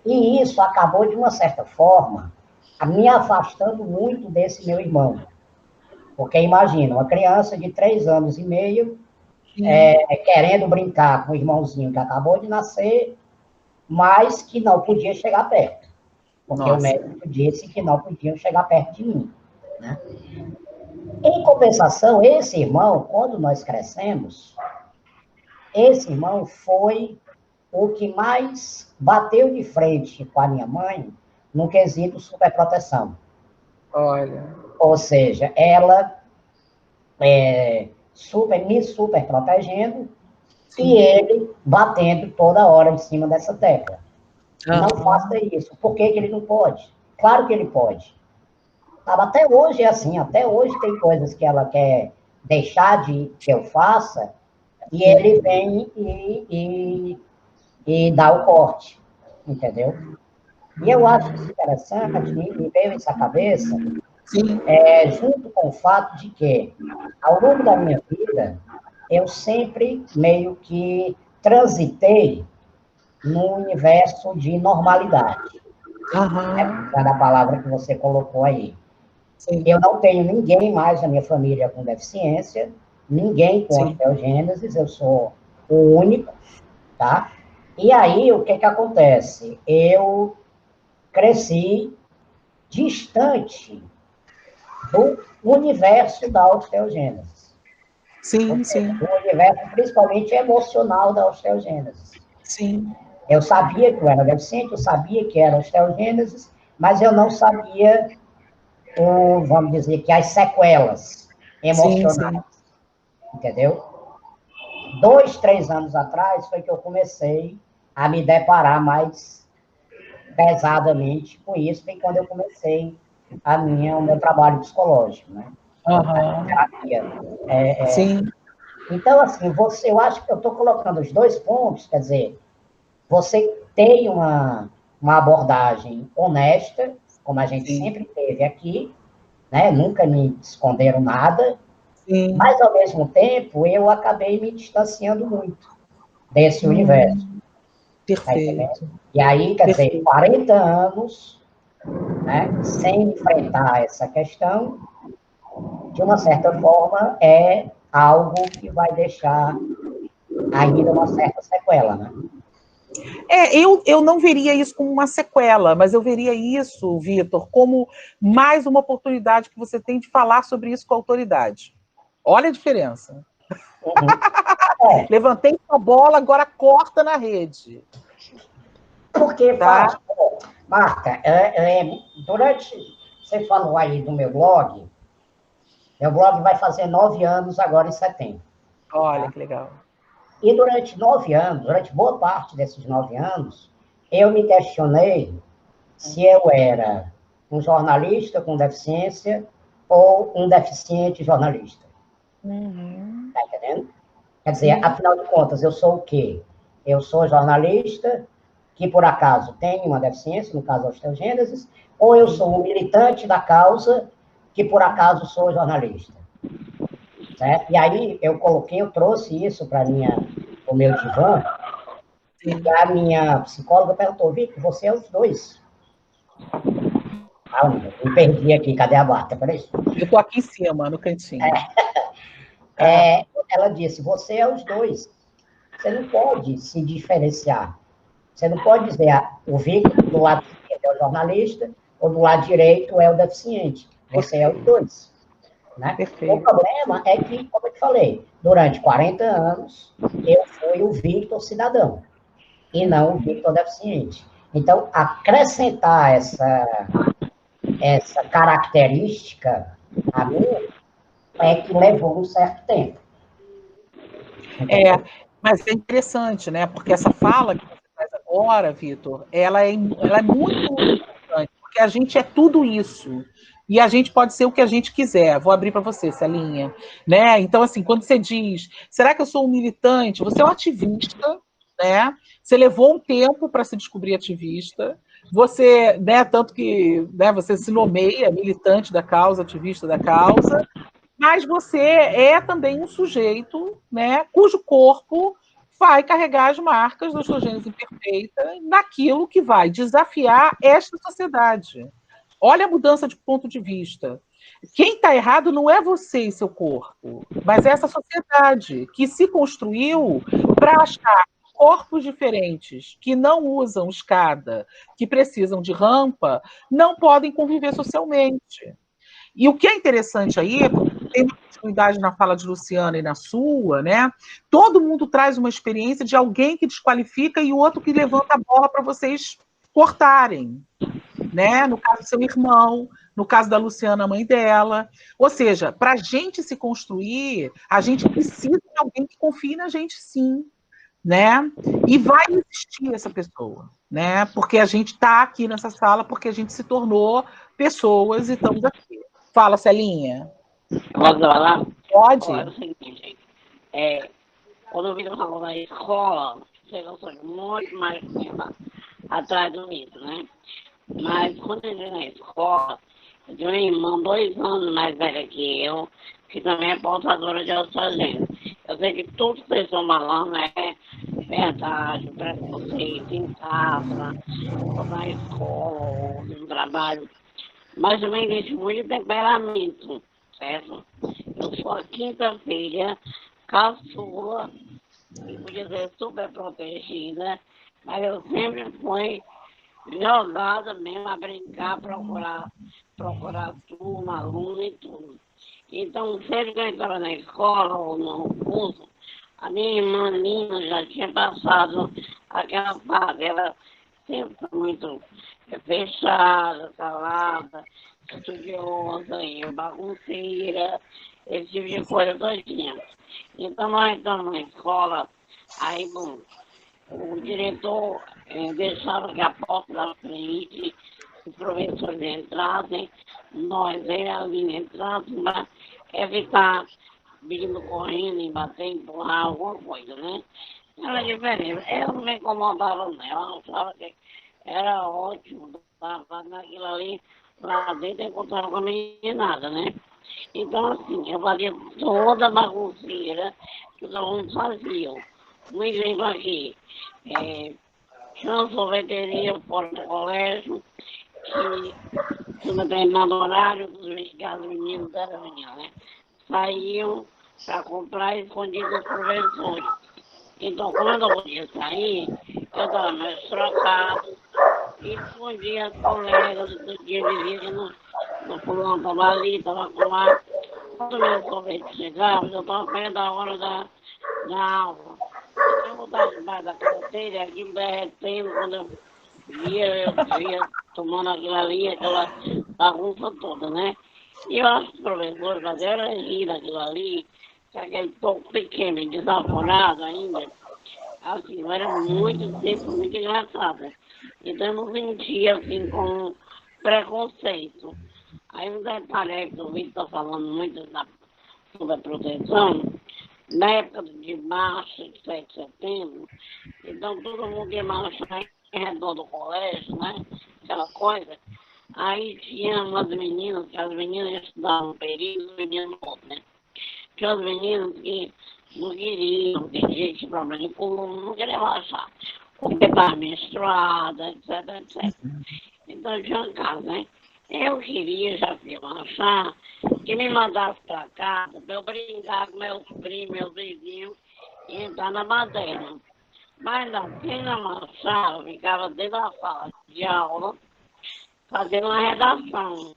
E isso acabou, de uma certa forma, me afastando muito desse meu irmão. Porque imagina, uma criança de 3 anos e meio querendo brincar com o irmãozinho que acabou de nascer, mas que não podia chegar perto. Porque o médico disse que não podiam chegar perto de mim. Né? Em compensação, esse irmão, quando nós crescemos, esse irmão foi o que mais bateu de frente com a minha mãe no quesito superproteção. Olha. Ou seja, ela me super protegendo. Sim. E ele batendo toda hora em cima dessa tecla. Não faça isso. Por que ele não pode? Claro que ele pode. Até hoje é assim, até hoje tem coisas que ela quer deixar que eu faça, e ele vem e dá o corte, entendeu? E eu acho isso interessante, me veio isso à cabeça, junto com o fato de que, ao longo da minha vida, eu sempre meio que transitei num universo de normalidade. É a palavra que você colocou aí. Sim. Eu não tenho ninguém mais na minha família com deficiência, ninguém com osteogênese, eu sou o único, tá? E aí, o que acontece? Eu cresci distante do universo da osteogênese. Sim, sim. Do universo, principalmente emocional da osteogênese. Sim. Eu sabia que eu era deficiente, eu sabia que era osteogênese, mas eu não sabia, vamos dizer, que as sequelas emocionais. Sim. Entendeu? 2, 3 anos atrás foi que eu comecei a me deparar mais pesadamente com isso, foi quando eu comecei o meu trabalho psicológico, né? A terapia. Sim. Então, assim, eu acho que eu estou colocando os 2 pontos, quer dizer, você tem uma abordagem honesta, como a gente sempre teve aqui, né? Nunca me esconderam nada, mas, ao mesmo tempo, eu acabei me distanciando muito desse universo. Perfeito. Tá, e aí, quer dizer, 40 anos, né, sem enfrentar essa questão, de uma certa forma, é algo que vai deixar ainda uma certa sequela, né? Eu não veria isso como uma sequela, mas eu veria isso, Vitor, como mais uma oportunidade que você tem de falar sobre isso com a autoridade. Olha a diferença. Levantei a bola, agora corta na rede. Porque, Marta, durante... Você falou aí do meu blog vai fazer 9 anos agora em setembro. Olha, que legal. E durante 9 anos, durante boa parte desses 9 anos, eu me questionei se eu era um jornalista com deficiência ou um deficiente jornalista. Tá entendendo? Quer dizer, afinal de contas, eu sou o quê? Eu sou jornalista que, por acaso, tem uma deficiência, no caso, a osteogênese, ou eu sou um militante da causa que, por acaso, sou jornalista. Certo? E aí, eu trouxe isso para o meu divã, e a minha psicóloga perguntou, Vitor, você é os 2. Eu me perdi aqui, cadê a Marta? Peraí. Eu estou aqui em cima, no cantinho. Ela disse, você é os 2. Você não pode se diferenciar. Você não pode dizer, o Vitor, do lado esquerdo é o jornalista, ou do lado direito é o deficiente. Você é os 2. Né? O problema é que, como eu te falei, durante 40 anos, eu fui o Vitor cidadão, e não o Vitor deficiente. Então, acrescentar essa característica a mim é que levou um certo tempo. Mas é interessante, né? Porque essa fala que você faz agora, Vitor, ela é muito importante, porque a gente é tudo isso. E a gente pode ser o que a gente quiser. Vou abrir para você, Celinha. Né? Então, assim, quando você diz, será que eu sou um militante? Você é um ativista, né? Você levou um tempo para se descobrir ativista. Você, né, tanto que, né, você se nomeia militante da causa, ativista da causa, mas você é também um sujeito, né, cujo corpo vai carregar as marcas da sua gênese imperfeita naquilo que vai desafiar esta sociedade. Olha a mudança de ponto de vista. Quem está errado não é você e seu corpo, mas essa sociedade que se construiu para achar corpos diferentes, que não usam escada, que precisam de rampa, não podem conviver socialmente. E o que é interessante aí, tem uma continuidade na fala de Luciana e na sua, né? Todo mundo traz uma experiência de alguém que desqualifica e o outro que levanta a bola para vocês cortarem, né? No caso do seu irmão, no caso da Luciana, a mãe dela. Ou seja, para a gente se construir, a gente precisa de alguém que confie na gente, sim, né? E vai existir essa pessoa, né? Porque a gente está aqui nessa sala porque a gente se tornou pessoas e estamos aqui. Fala, Celinha. Posso falar? Pode. Olha, é o seguinte, quando eu vim na escola, eu sou muito mais tempo atrás do mito, né? Mas quando eu entrei na escola, eu tenho uma irmã 2 anos mais velha que eu, que também é portadora de oxigênio. Eu sei que tudo que vocês estão falando é verdade, preconceito em casa, na escola, no trabalho. Mas também existe muito temperamento, certo? Eu sou a 5ª filha, caçula, e podia ser super protegida, mas eu sempre fui jogada mesmo a brincar, procurar turma, aluno e tudo. Então, sempre que eu entrava na escola ou no curso, a minha irmã Lina já tinha passado aquela fase. Ela sempre foi muito fechada, calada, estudiosa, e bagunceira, esse tipo de coisa todinha. Então, nós entramos na escola, aí, bom, o diretor deixava que a porta da frente, os professores entrassem, nós, eu e a Lina, entrássemos para evitar vindo correndo e bater, empurrar alguma coisa, né? Era diferente. Eu não me incomodava, não. Eu achava que era ótimo, estava naquilo ali, lá dentro, encontrava com a meninada, né? Então, assim, eu fazia toda a bagunceira que os alunos faziam. Um exemplo aqui, tinha uma sorveteria fora do colégio, que no determinado horário, os meninos das meninas, né? Saíam para comprar escondido dos professores. Então, quando eu podia sair, eu dava meus trocados e escondia as colegas do dia de dia que no fulano estava ali, estava com lá. Quando o meu sorvete chegava, eu estava perto da hora da aula. Eu botava debaixo da carteira, aquilo derretendo, quando eu ia tomando aquilo ali, aquela bagunça toda, né? E eu acho que os professores faziam rir daquilo ali, que aquele pouco pequeno e desaforado ainda, assim, eu era muito engraçada. Então eu não sentia, assim, com preconceito. Aí um detalhe aí que o Vitor está falando muito sobre a proteção, na época de marcha, de 7 de setembro, então todo mundo ia marchar em redor do colégio, né? Aquela coisa. Aí tinha umas meninas, que as meninas estudavam um período, os meninos outro, né? Tinha as meninas que não queriam, que tinha problema de coluna, não queriam marchar, porque estava menstruada, etc, etc. Então tinha um caso, né? Eu queria, já fui marchar, que me mandasse para casa para eu brincar com meus primos, meus vizinhos e entrar na madeira. Mas não, quem não marchava ficava dentro da sala de aula fazendo uma redação.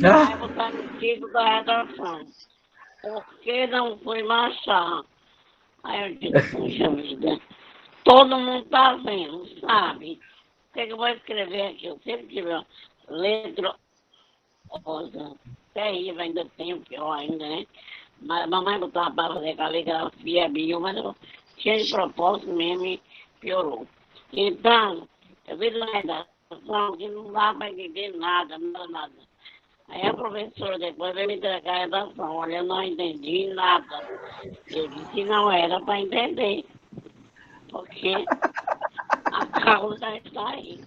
Aí eu botar no título da redação. Por que não fui marchar? Aí eu disse, puxa vida, todo mundo está vendo, sabe? O que eu vou escrever aqui? Eu sempre tive uma letra terrível, ainda tenho, pior ainda, né? Mas a mamãe botava para fazer caligrafia, bio, mas eu tinha de propósito mesmo e piorou. Então, eu vi uma redação que não dá para entender nada. Aí a professora depois veio me entregar a redação. Olha, eu não entendi nada. Eu disse que não era para entender, porque a causa está aí.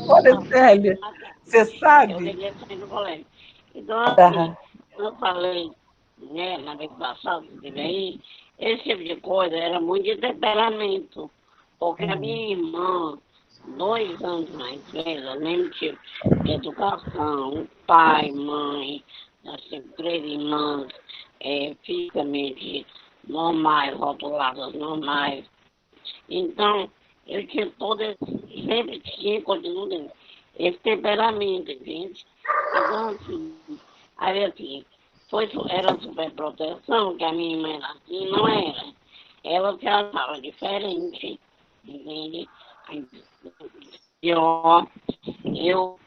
Olha, Célia, você sabe? Eu devia sair do colégio. Então, assim, eu falei, né, na vez passada, que teve aí, esse tipo de coisa era muito de temperamento, porque a minha irmã, 2 anos mais velha, mesmo tipo de educação, pai, mãe, assim, 3 irmãs, fisicamente normais, rotuladas normais. Então, eu tinha sempre tinha, continuo tendo esse temperamento, entende? Então, assim, aí assim, era superproteção, que a minha irmã era assim, não era. Ela se achava diferente, entende? Eu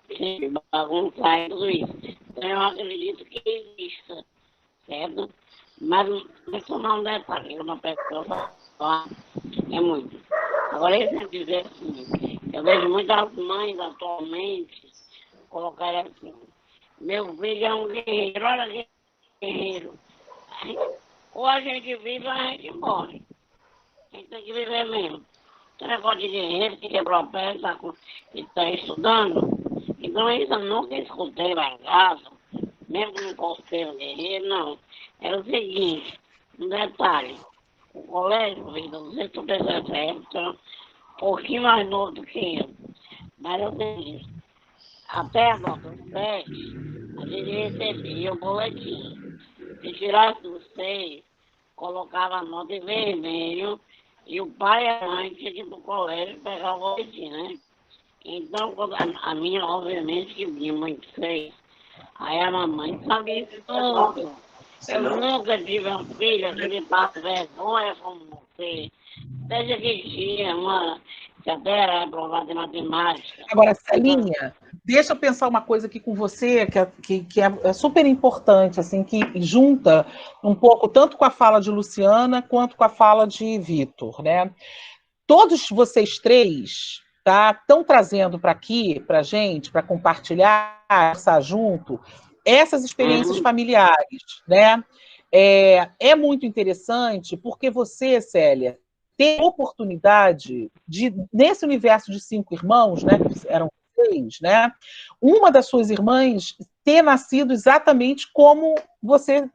sempre bagunçar e tudo isso. Então, eu acredito que exista, certo? Mas isso não é um detalhe, uma pessoa só é muito. Agora, eu sempre dizer assim, eu vejo muitas mães atualmente colocarem assim, meu filho é um guerreiro, olha que guerreiro. Ou a gente vive ou a gente morre. A gente tem que viver mesmo. Esse negócio de guerreiro que quebrou a peça e está estudando. Então isso eu nunca escutei lá em casa, mesmo que não fosse ser um guerreiro, não. Era o seguinte, um detalhe, o colégio, Vitor, não sei se tu percebe, um pouquinho mais novo do que eu. Mas eu tenho até a nota 7, a gente recebia o boletim. Se tirasse do 6, colocava a nota em vermelho e o pai e a mãe tinham que ir pro colégio pegar o boletim, né? Então, quando a minha, obviamente, que vinha muito 6, aí a mamãe sabia isso tudo. Eu nunca tive uma filha que me passa vergonha como você. Desde que tinha uma, que até era aprovada em matemática. Agora, Celinha, deixa eu pensar uma coisa aqui com você, que é super importante, assim, que junta um pouco, tanto com a fala de Luciana, quanto com a fala de Vitor, né? Todos vocês 3, tá, estão trazendo para aqui, para a gente, para compartilhar, conversar junto, essas experiências familiares, né? É muito interessante, porque você, Célia, ter oportunidade de, nesse universo de 5 irmãos, né, que eram 6, né, uma das suas irmãs ter nascido exatamente como você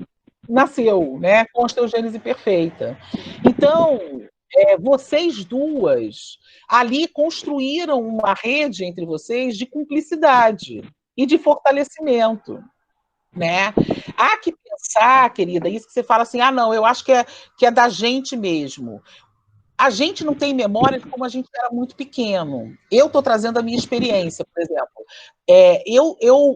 nasceu, né, com a osteogênese perfeita. Então, vocês duas ali construíram uma rede entre vocês de cumplicidade e de fortalecimento, né? Há que pensar, querida, isso que você fala assim, não, eu acho que é da gente mesmo. A gente não tem memória de como a gente era muito pequeno. Eu estou trazendo a minha experiência, por exemplo.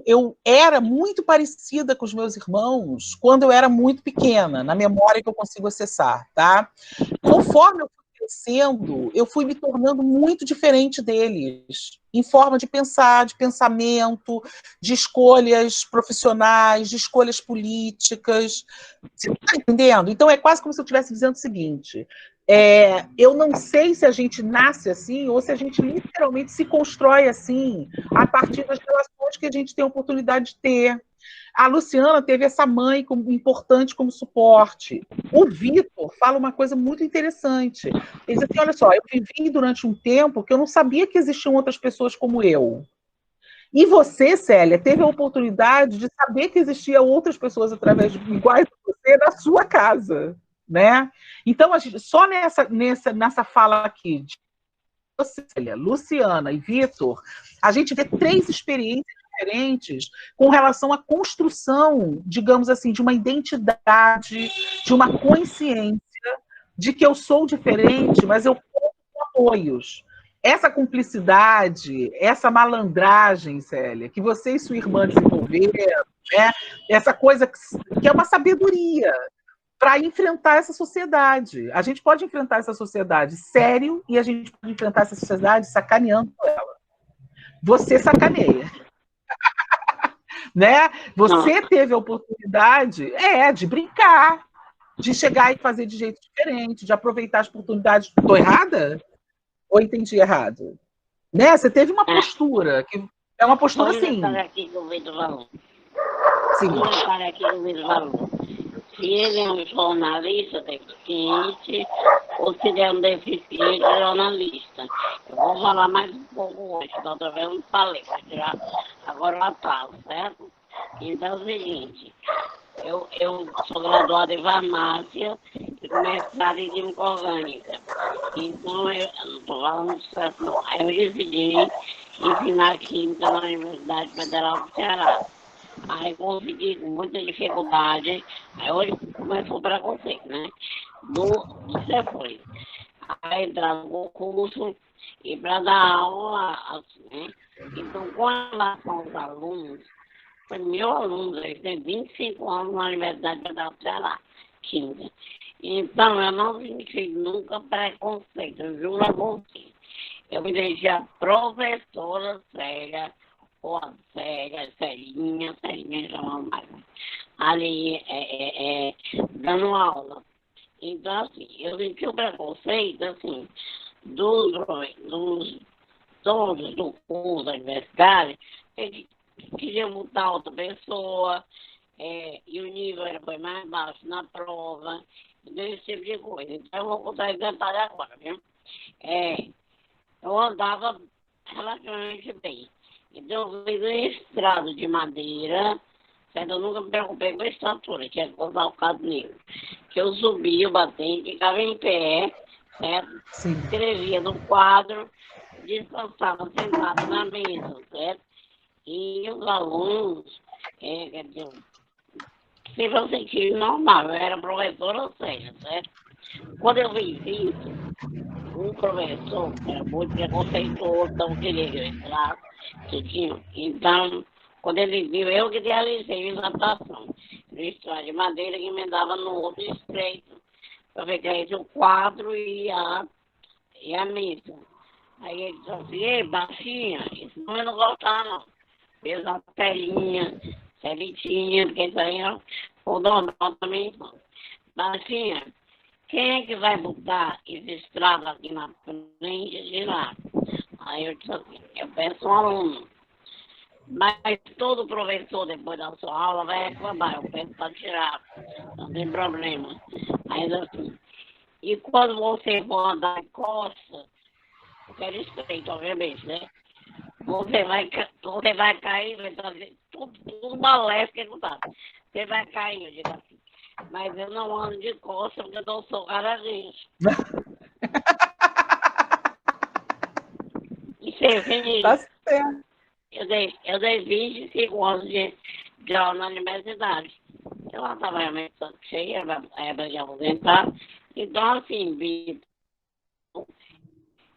Eu era muito parecida com os meus irmãos quando eu era muito pequena, na memória que eu consigo acessar, tá? Conforme eu fui crescendo, eu fui me tornando muito diferente deles, em forma de pensar, de pensamento, de escolhas profissionais, de escolhas políticas. Você está entendendo? Então é quase como se eu estivesse dizendo o seguinte: eu não sei se a gente nasce assim ou se a gente literalmente se constrói assim a partir das relações que a gente tem a oportunidade de ter. A Luciana teve essa mãe importante como suporte. O Vitor fala uma coisa muito interessante. Ele diz assim, olha só, eu vivi durante um tempo que eu não sabia que existiam outras pessoas como eu. E você, Célia, teve a oportunidade de saber que existiam outras pessoas iguais a você na sua casa, né? Então, a gente, só nessa fala aqui de você, Célia, Luciana e Vitor, a gente vê 3 experiências diferentes com relação à construção, digamos assim, de uma identidade, de uma consciência de que eu sou diferente, mas eu conto com apoios. Essa cumplicidade, essa malandragem, Célia, que você e sua irmã desenvolveram, né? Essa coisa que é uma sabedoria para enfrentar essa sociedade. A gente pode enfrentar essa sociedade sério e a gente pode enfrentar essa sociedade sacaneando ela. Você sacaneia. Né? Você teve a oportunidade de brincar, de chegar e fazer de jeito diferente, de aproveitar as oportunidades. Estou errada? Ou entendi errado? Né? Você teve uma postura, que é uma postura assim. Aqui que eu vejo valor. Sim. Aqui que eu vejo valor. Se ele é um jornalista deficiente ou se ele é um deficiente jornalista. Eu vou falar mais um pouco hoje, da outra vez eu não falei, vou tirar agora a fala, certo? Então é o seguinte, eu sou graduada em farmácia, mestrado em Química Orgânica. Então, eu não estou falando certo, não. Aí eu decidi ensinar Química na Universidade Federal do Ceará. Aí consegui com muita dificuldade. Aí hoje começou o preconceito, né? Isso foi. Aí entrar no concurso e para dar aula, assim, né? Então, com relação aos alunos, foi meu aluno, ele tem 25 anos na Universidade Federal do Ceará, Química. Então, eu não senti nunca preconceito, eu juro a você. Eu me deixei a professora séria, ou a séria, Celinha chamava mais, ali dando aula. Então, assim, eu senti o preconceito, assim, todos do curso da universidade, eles queriam botar outra pessoa, e o nível foi mais baixo na prova, esse tipo de coisa. Então, eu vou contar esse detalhe agora, viu? Eu andava relativamente bem. Então, eu fiz um estrado de madeira, certo? Eu nunca me preocupei com a estatura, que é usar o caso negro. Que eu subia o batente, ficava em pé, certo? Sim. Escrevia no quadro, descansava sentado na mesa, certo? E os alunos, quer dizer, sempre eu senti normal, eu era professora séria, certo? Quando eu fiz isso, um professor, que era muito preconceituoso, não queria que eu entrasse, que tinha. Então, quando ele viu, eu que realizei a adaptação. No estrado de madeira que emendava no outro estreito, para ver que era o quadro e a mesa. Aí ele disse assim, ei, baixinha, isso não eu não gostava, não. Fez a telinha, certinha, porque isso aí é o normal também. Baixinha, quem é que vai botar esse estrado aqui na frente de lá? Aí eu disse assim, eu peço um aluno. Mas todo professor, depois da sua aula, vai reclamar, eu peço para tirar, não tem problema. Aí assim, e quando você for andar de costas, porque era estreito, obviamente, né? Você vai cair, vai fazer tudo balé que não tá. Você vai cair, eu digo assim. Mas eu não ando de costas porque eu não sou garageiro. E você vê, Tá certo. eu dei 25 anos de aula na universidade. Eu lá estava realmente cheia, era de aposentar. Então, assim,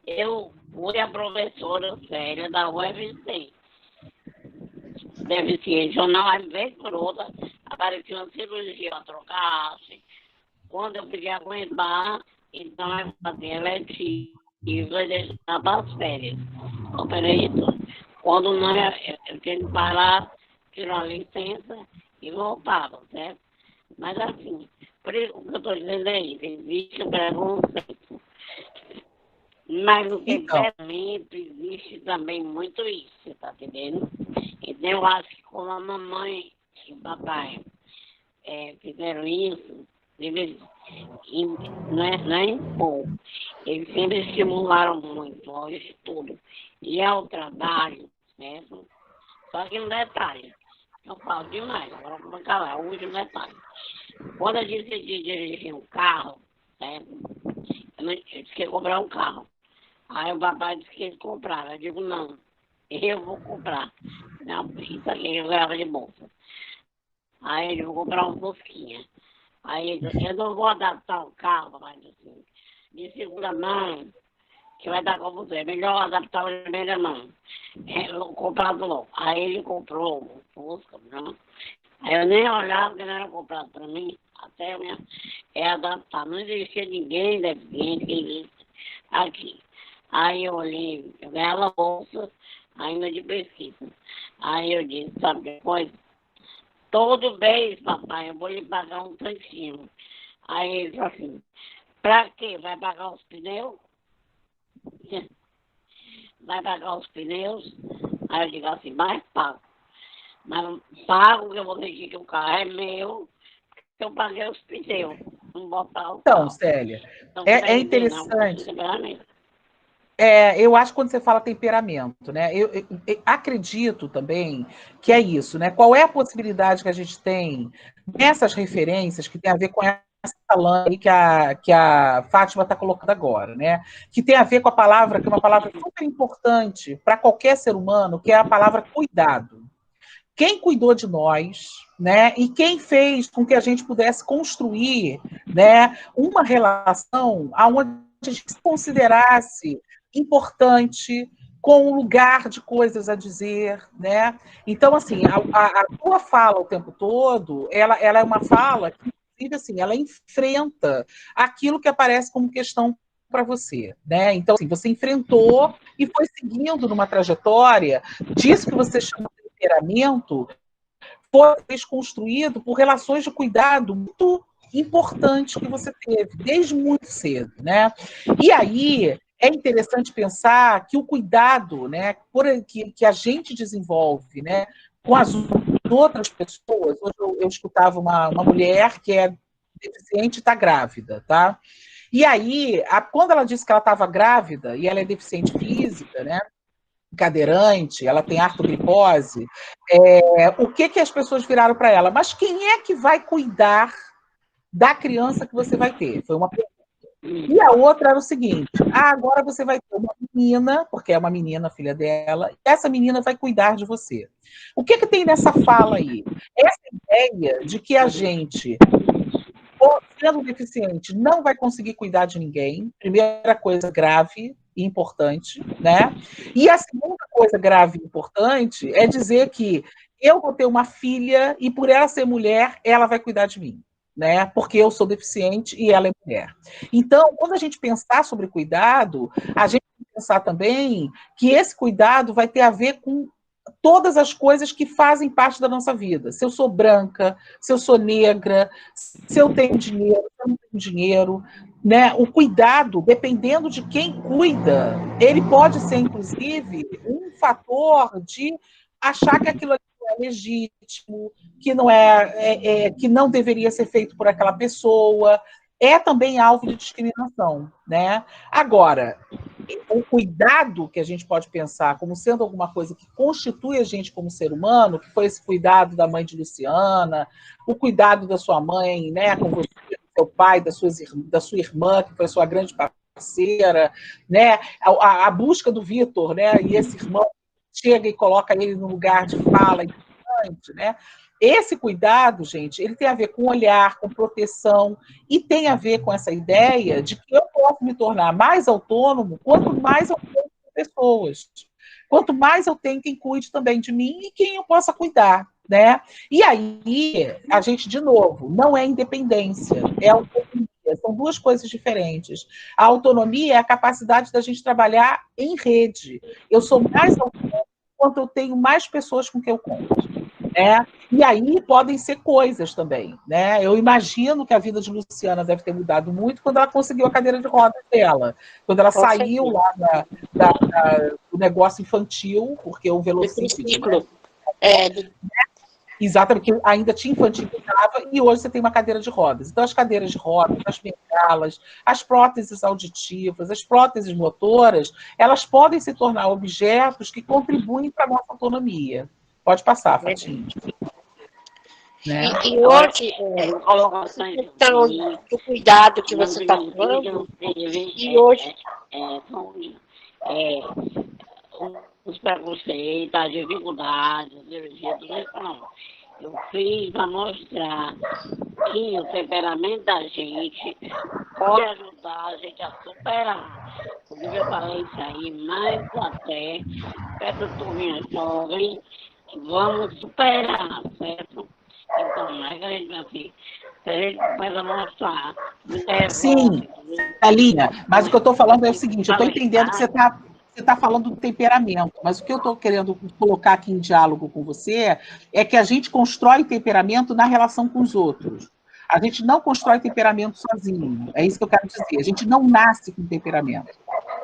eu fui a professora séria da UFC. Deficiente ou não, às vezes por outra, aparecia uma cirurgia, uma trocasse. Quando eu podia aguentar, então eu fazia eletiva e deixava as férias. Operei tudo. Quando não, eu tinha que parar, tirar a licença e voltava, certo? Mas assim, por isso que eu estou dizendo aí, existe o preconceito. Mas no temperamento existe também muito isso, você está entendendo? Então eu acho que como a mamãe e o papai fizeram isso, eles não é impor, eles sempre estimularam muito ao estudo e ao trabalho, certo? Só que um detalhe, eu falo demais, agora eu vou calar, o último detalhe. Quando eu decidi dirigir um carro, certo? Eu disse que ia comprar um carro. Aí o papai disse que ele comprava. Eu digo, não, eu vou comprar. Não, isso aqui eu ganhava de bolsa. Aí ele vou comprar um Fusquinha. Aí ele disse, eu não vou adaptar o carro, mas assim, de segunda mão, que vai dar com você. É melhor adaptar o de primeira mão. Eu vou comprar do logo. Aí ele comprou o Fusca, não. Aí eu nem olhava porque não era comprado para mim. Até eu adaptar. Não existia ninguém deficiente que existe aqui. Aí eu olhei, eu ganhava bolsa ainda de pesquisa. Aí eu disse, sabe depois? Todo mês, papai, eu vou lhe pagar um tantinho. Aí ele disse assim, pra quê? Vai pagar os pneus? Vai pagar os pneus? Aí eu digo assim, mais pago. Mas pago que eu vou deixar que o carro é meu, que eu paguei os pneus. Não botar o Então, carro. Célia, Então, é interessante. Não, Eu acho que quando você fala temperamento, né? Eu acredito também que é isso, né? Qual é a possibilidade que a gente tem nessas referências que tem a ver com lã que a Fátima está colocando agora, né? Que tem a ver com a palavra, que é uma palavra super importante para qualquer ser humano, que é a palavra cuidado. Quem cuidou de nós, né? E quem fez com que a gente pudesse construir, né, uma relação onde a gente se considerasse importante, com um lugar de coisas a dizer, né? Então, assim, a tua fala o tempo todo, ela é uma fala que, inclusive, assim, ela enfrenta aquilo que aparece como questão para você, né? Então, assim, você enfrentou e foi seguindo numa trajetória disso que você chama de temperamento, foi construído por relações de cuidado muito importantes que você teve desde muito cedo, né? E aí é interessante pensar que o cuidado, né, que a gente desenvolve, né, com as outras pessoas. Hoje eu escutava uma mulher que é deficiente e está grávida, tá? E aí, quando ela disse que ela estava grávida e ela é deficiente física, né, cadeirante, ela tem artrogripose, o que as pessoas viraram para ela? Mas quem é que vai cuidar da criança que você vai ter? Foi uma pergunta. E a outra era o seguinte: agora você vai ter uma menina, porque é uma menina, filha dela, e essa menina vai cuidar de você. O que tem nessa fala aí? Essa ideia de que a gente, sendo deficiente, não vai conseguir cuidar de ninguém, primeira coisa grave e importante, né? E a segunda coisa grave e importante é dizer que eu vou ter uma filha e por ela ser mulher, ela vai cuidar de mim, né? Porque eu sou deficiente e ela é mulher. Então, quando a gente pensar sobre cuidado, a gente tem que pensar também que esse cuidado vai ter a ver com todas as coisas que fazem parte da nossa vida. Se eu sou branca, se eu sou negra, se eu tenho dinheiro, se eu não tenho dinheiro, né? O cuidado, dependendo de quem cuida, ele pode ser, inclusive, um fator de achar que aquilo não é legítimo, que que não deveria ser feito por aquela pessoa. É também alvo de discriminação, né? Agora, o cuidado que a gente pode pensar como sendo alguma coisa que constitui a gente como ser humano, que foi esse cuidado da mãe de Luciana, o cuidado da sua mãe, né, com você, do seu pai, da sua irmã, que foi sua grande parceira, né, a busca do Vitor, né, e esse irmão chega e coloca ele no lugar de fala importante, né? Esse cuidado, gente, ele tem a ver com olhar, com proteção, e tem a ver com essa ideia de que eu posso me tornar mais autônomo quanto mais eu tenho pessoas. Quanto mais eu tenho quem cuide também de mim e quem eu possa cuidar, né? E aí, a gente, de novo, não é independência, é autonomia. São duas coisas diferentes. A autonomia é a capacidade da gente trabalhar em rede. Eu sou mais autônomo quanto eu tenho mais pessoas com quem eu conto. Né? E aí podem ser coisas também, né? Eu imagino que a vida de Luciana deve ter mudado muito quando ela conseguiu a cadeira de rodas dela, quando ela saiu lá do negócio infantil, porque o velocímetro, exatamente, que ainda te infantilizava, e hoje você tem uma cadeira de rodas. Então, as cadeiras de rodas, as bengalas, as próteses auditivas, as próteses motoras, elas podem se tornar objetos que contribuem para a nossa autonomia. Pode passar, Fatinha. Né? E hoje, então, o cuidado que você está falando, e hoje... os preconceitos, as dificuldades, não. Eu fiz para mostrar que o temperamento da gente pode ajudar a gente a superar. Inclusive, eu falei isso aí mais até perto do minha sogra, vamos superar, certo? Então, não é que a gente vai assim, a gente vai mostrar. Sim, Thalinha, mas o que eu estou falando é o seguinte, eu estou entendendo que você está falando do temperamento, mas o que eu estou querendo colocar aqui em diálogo com você é que a gente constrói temperamento na relação com os outros. A gente não constrói temperamento sozinho, é isso que eu quero dizer. A gente não nasce com temperamento.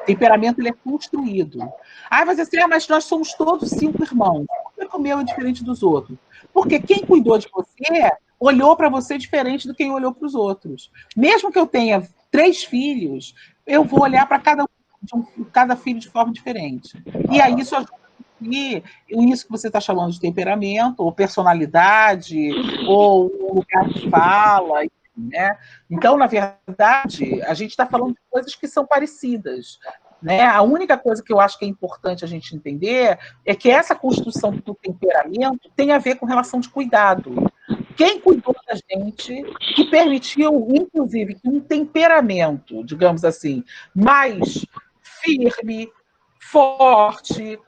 Temperamento ele é construído. Ah, mas assim, mas nós somos todos 5 irmãos. Por que o meu é diferente dos outros? Porque quem cuidou de você olhou para você diferente do que quem olhou para os outros. Mesmo que eu tenha 3 filhos, eu vou olhar para cada filho de forma diferente. E aí isso ajuda a definir isso que você está chamando de temperamento, ou personalidade, ou lugar de fala, né? Então, na verdade, a gente está falando de coisas que são parecidas, né? A única coisa que eu acho que é importante a gente entender é que essa construção do temperamento tem a ver com relação de cuidado. Quem cuidou da gente, que permitiu, inclusive, que um temperamento, digamos assim, mais firme, forte,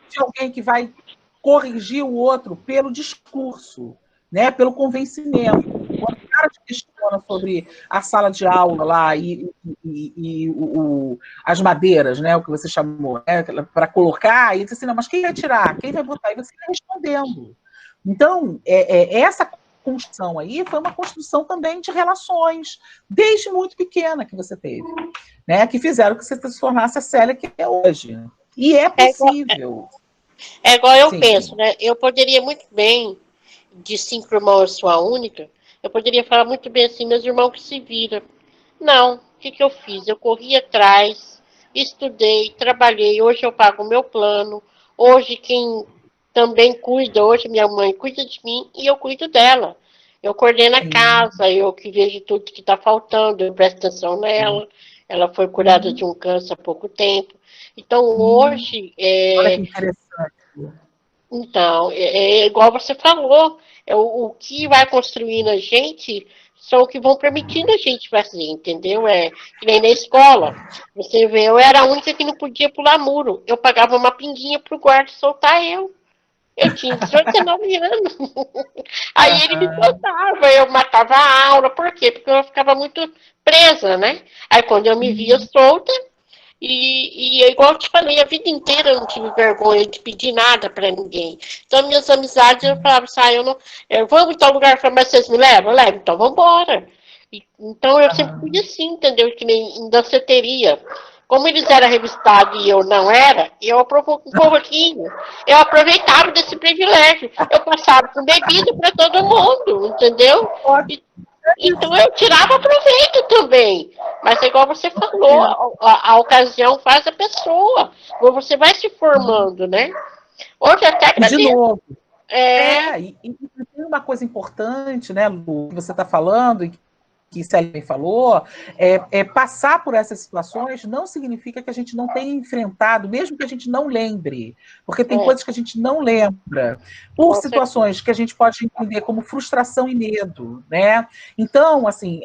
de alguém que vai corrigir o outro pelo discurso, né, pelo convencimento. Quando o cara te questiona sobre a sala de aula lá e as madeiras, né, o que você chamou, né, para colocar, e diz assim, não, mas quem vai tirar? Quem vai botar? E você vai respondendo. Então, essa construção aí foi uma construção também de relações, desde muito pequena que você teve, né, que fizeram que você se tornasse a Célia que é hoje. E é possível. É igual eu Sim. penso, né? Eu poderia muito bem, de 5 irmãos eu sou a única, eu poderia falar muito bem assim, meus irmãos que se viram. Não, o que eu fiz? Eu corri atrás, estudei, trabalhei, hoje eu pago o meu plano, hoje quem também cuida, hoje minha mãe cuida de mim e eu cuido dela. Eu coordeno a casa, eu que vejo tudo que está faltando, eu presto atenção nela. Ela foi curada de um câncer há pouco tempo. Então, hoje... Olha que interessante. Então, é igual você falou, o que vai construindo a gente são o que vão permitindo a gente fazer, entendeu? Que nem na escola. Você vê, eu era a única que não podia pular muro. Eu pagava uma pinguinha pro guarda soltar eu. Eu tinha 19 anos. Aí ele me soltava, eu matava a aula. Por quê? Porque eu ficava muito presa, né? Aí quando eu me via solta, e é igual eu te falei, a vida inteira eu não tive vergonha de pedir nada para ninguém. Então, minhas amizades, eu falava assim, vamos em tal lugar, eu falava, mas vocês me levam? Eu levo, então vamos embora. Então, eu sempre fui assim, entendeu? Que nem em danceteria. Como eles eram revistados e eu não era, eu um pouquinho. Eu aproveitava desse privilégio. Eu passava com bebida para todo mundo, entendeu? Então eu tirava proveito também. Mas é igual você falou, a ocasião faz a pessoa. Você vai se formando, né? Hoje até de novo. E tem uma coisa importante, né, Lu, que você está falando, e que Célia falou, passar por essas situações não significa que a gente não tenha enfrentado, mesmo que a gente não lembre, porque tem coisas que a gente não lembra, por situações que a gente pode entender como frustração e medo, né? Então, assim,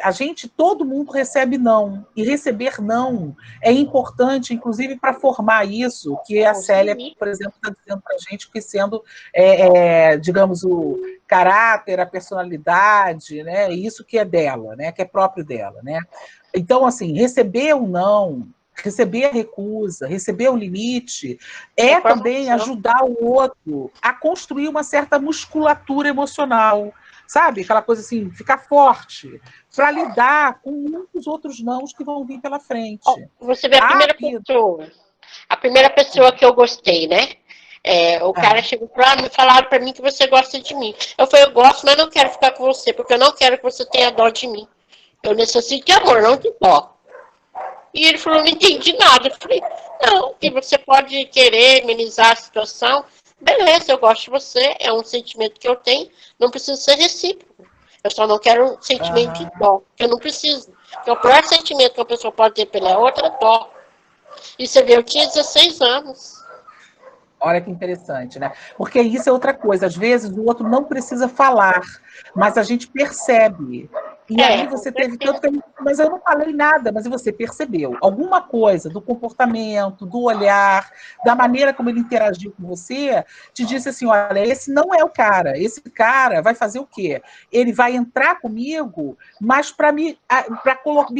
todo mundo recebe não, e receber não é importante, inclusive, para formar isso, que a Célia, por exemplo, está dizendo para a gente, que sendo, digamos, o caráter, a personalidade, né? Isso que é dela, né? Que é próprio dela, né? Então, assim, receber o não, receber a recusa, receber o limite, também ajudar o outro a construir uma certa musculatura emocional, sabe? Aquela coisa assim, ficar forte, para lidar com muitos outros nãos que vão vir pela frente. Você vê a primeira pessoa que eu gostei, né? O cara chegou pra mim e falaram pra mim que você gosta de mim. Eu falei, eu gosto, mas não quero ficar com você, porque eu não quero que você tenha dó de mim. Eu necessito de amor, não de dó. E ele falou, não entendi nada. Eu falei, não, que você pode querer amenizar a situação. Beleza, eu gosto de você, é um sentimento que eu tenho, não precisa ser recíproco. Eu só não quero um sentimento de dó, que eu não preciso. Porque o pior sentimento que a pessoa pode ter pela outra é dó. E você vê, eu tinha 16 anos. Olha que interessante, né? Porque isso é outra coisa. Às vezes o outro não precisa falar, mas a gente percebe. E aí você teve tanto que... Mas eu não falei nada, mas você percebeu. Alguma coisa do comportamento, do olhar, da maneira como ele interagiu com você, te disse assim, olha, esse não é o cara. Esse cara vai fazer o quê? Ele vai entrar comigo, mas para me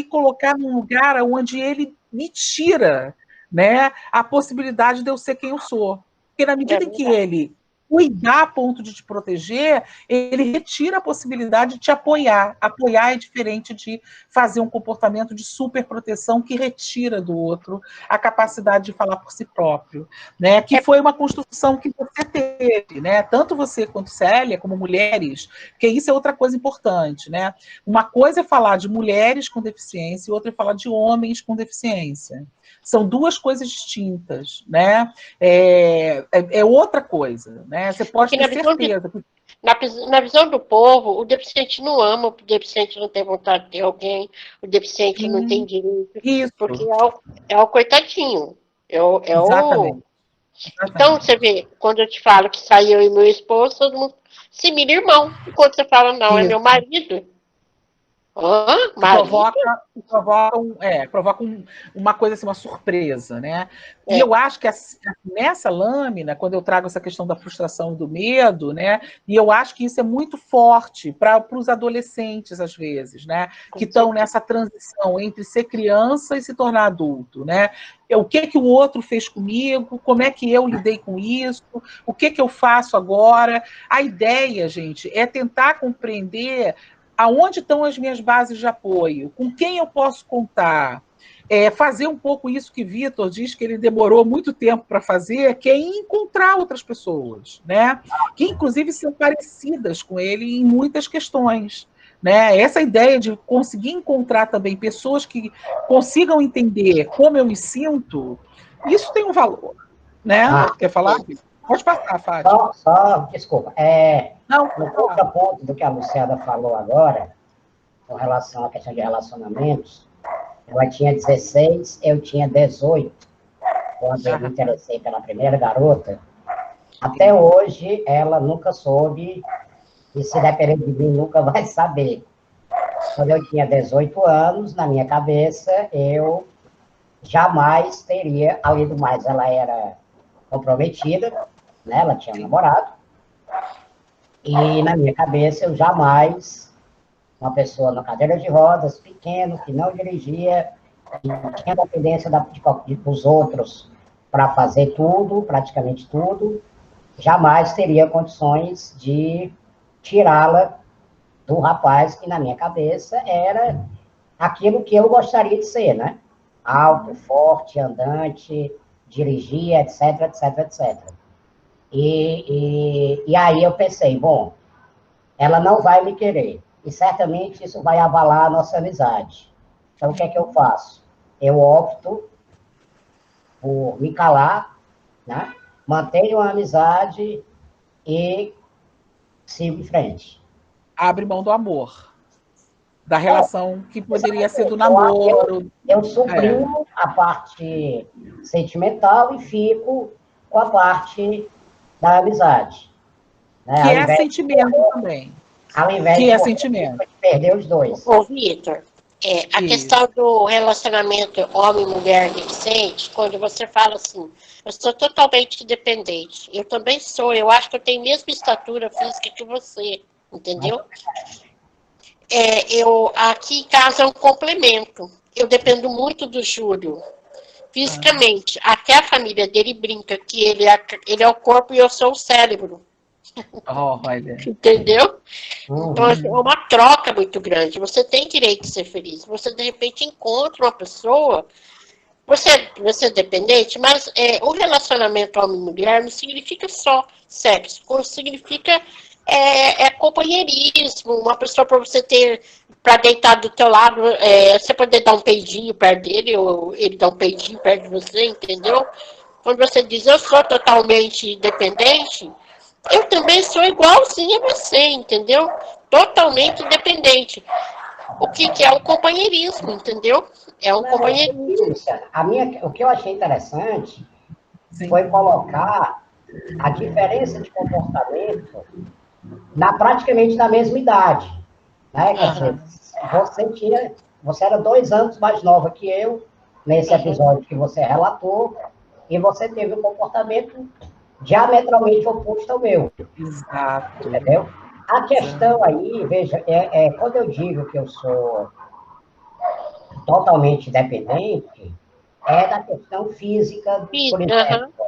colocar num lugar onde ele me tira, né, a possibilidade de eu ser quem eu sou. Porque na medida em que ele cuidar a ponto de te proteger, ele retira a possibilidade de te apoiar. Apoiar é diferente de fazer um comportamento de superproteção que retira do outro a capacidade de falar por si próprio, né? Que foi uma construção que você teve, né? Tanto você quanto Célia, como mulheres, porque isso é outra coisa importante, né? Uma coisa é falar de mulheres com deficiência e outra é falar de homens com deficiência. São duas coisas distintas, né? É outra coisa, né? Você pode ter certeza. Na visão do povo, o deficiente não ama, o deficiente não tem vontade de ter alguém, o deficiente não tem direito, isso. porque é o coitadinho. Exatamente. Então, você vê, quando eu te falo que saiu e meu esposo, todo mundo se mira irmão. E quando você fala, não, é meu marido. Provoca uma coisa assim, uma surpresa, né? E eu acho que nessa lâmina, quando eu trago essa questão da frustração e do medo, né? E eu acho que isso é muito forte para os adolescentes, às vezes, né? Que estão nessa transição entre ser criança e se tornar adulto, né? O que o outro fez comigo, como é que eu lidei com isso, o que eu faço agora. A ideia, gente, é tentar compreender aonde estão as minhas bases de apoio, com quem eu posso contar. Fazer um pouco isso que Vitor diz que ele demorou muito tempo para fazer, que é encontrar outras pessoas, né? Que inclusive são parecidas com ele em muitas questões. Né? Essa ideia de conseguir encontrar também pessoas que consigam entender como eu me sinto, isso tem um valor. Né? Quer falar? Pode passar, Fátima. Desculpa. Não, no contraponto do que a Luciana falou agora, com relação à questão de relacionamentos, ela tinha 16, eu tinha 18, quando eu me interessei pela primeira garota. Até hoje, ela nunca soube, e se depender de mim, nunca vai saber. Quando eu tinha 18 anos, na minha cabeça, eu jamais teria, além do mais, ela era comprometida, né? Ela tinha um namorado, e na minha cabeça eu jamais, uma pessoa na cadeira de rodas, pequeno, que não dirigia, que tinha dependência dos outros para fazer tudo, praticamente tudo, jamais teria condições de tirá-la do rapaz que na minha cabeça era aquilo que eu gostaria de ser, né? Alto, forte, andante, dirigia, etc, etc, etc. E aí eu pensei, bom, ela não vai me querer. E certamente isso vai abalar a nossa amizade. Então, o que é que eu faço? Eu opto por me calar, né? Mantenho a amizade e sigo em frente. Abre mão do amor. Da relação que poderia ser do namoro. Eu suprimo a parte sentimental e fico com a parte da amizade. Né? Que é sentimento também. Ao invés que de é sentimento. Perder os dois. Ô, Vitor, a questão do relacionamento homem-mulher deficiente, quando você fala assim, eu sou totalmente dependente. Eu também sou, eu acho que eu tenho a mesma estatura física que você, entendeu? Aqui em casa é um complemento. Eu dependo muito do Júlio, fisicamente. Até a família dele brinca que ele é o corpo e eu sou o cérebro. Entendeu? Então é uma troca muito grande. Você tem direito de ser feliz. Você, de repente, encontra uma pessoa. Você é dependente, mas o relacionamento homem-mulher não significa só sexo. Significa companheirismo. Uma pessoa para você ter, para deitar do teu lado, você poder dar um peidinho perto dele, ou ele dar um peidinho perto de você, entendeu? Quando você diz, eu sou totalmente dependente, eu também sou igualzinha a você, entendeu? Totalmente independente. O que é o companheirismo, entendeu? É um companheirismo. O que eu achei interessante foi colocar a diferença de comportamento praticamente na mesma idade. Né? Quer dizer, você era 2 anos mais nova que eu, nesse episódio que você relatou, e você teve um comportamento diametralmente oposto ao meu. Exato. Entendeu? A questão aí, veja, quando eu digo que eu sou totalmente dependente, é da questão física, por exemplo.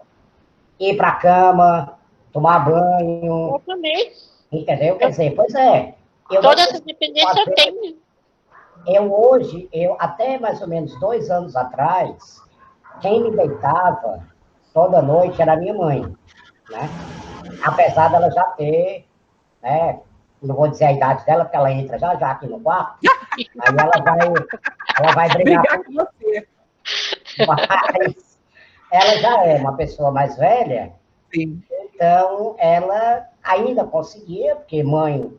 Ir para a cama, tomar banho. Eu também. Entendeu? Quer dizer, pois é. Toda essa dependência eu tenho. Eu até mais ou menos 2 anos atrás, quem me deitava toda noite era a minha mãe. Né? Apesar dela já ter, né, não vou dizer a idade dela, porque ela entra já aqui no quarto, aí ela vai brigar com você. Mas ela já é uma pessoa mais velha, Sim. então ela ainda conseguia, porque mãe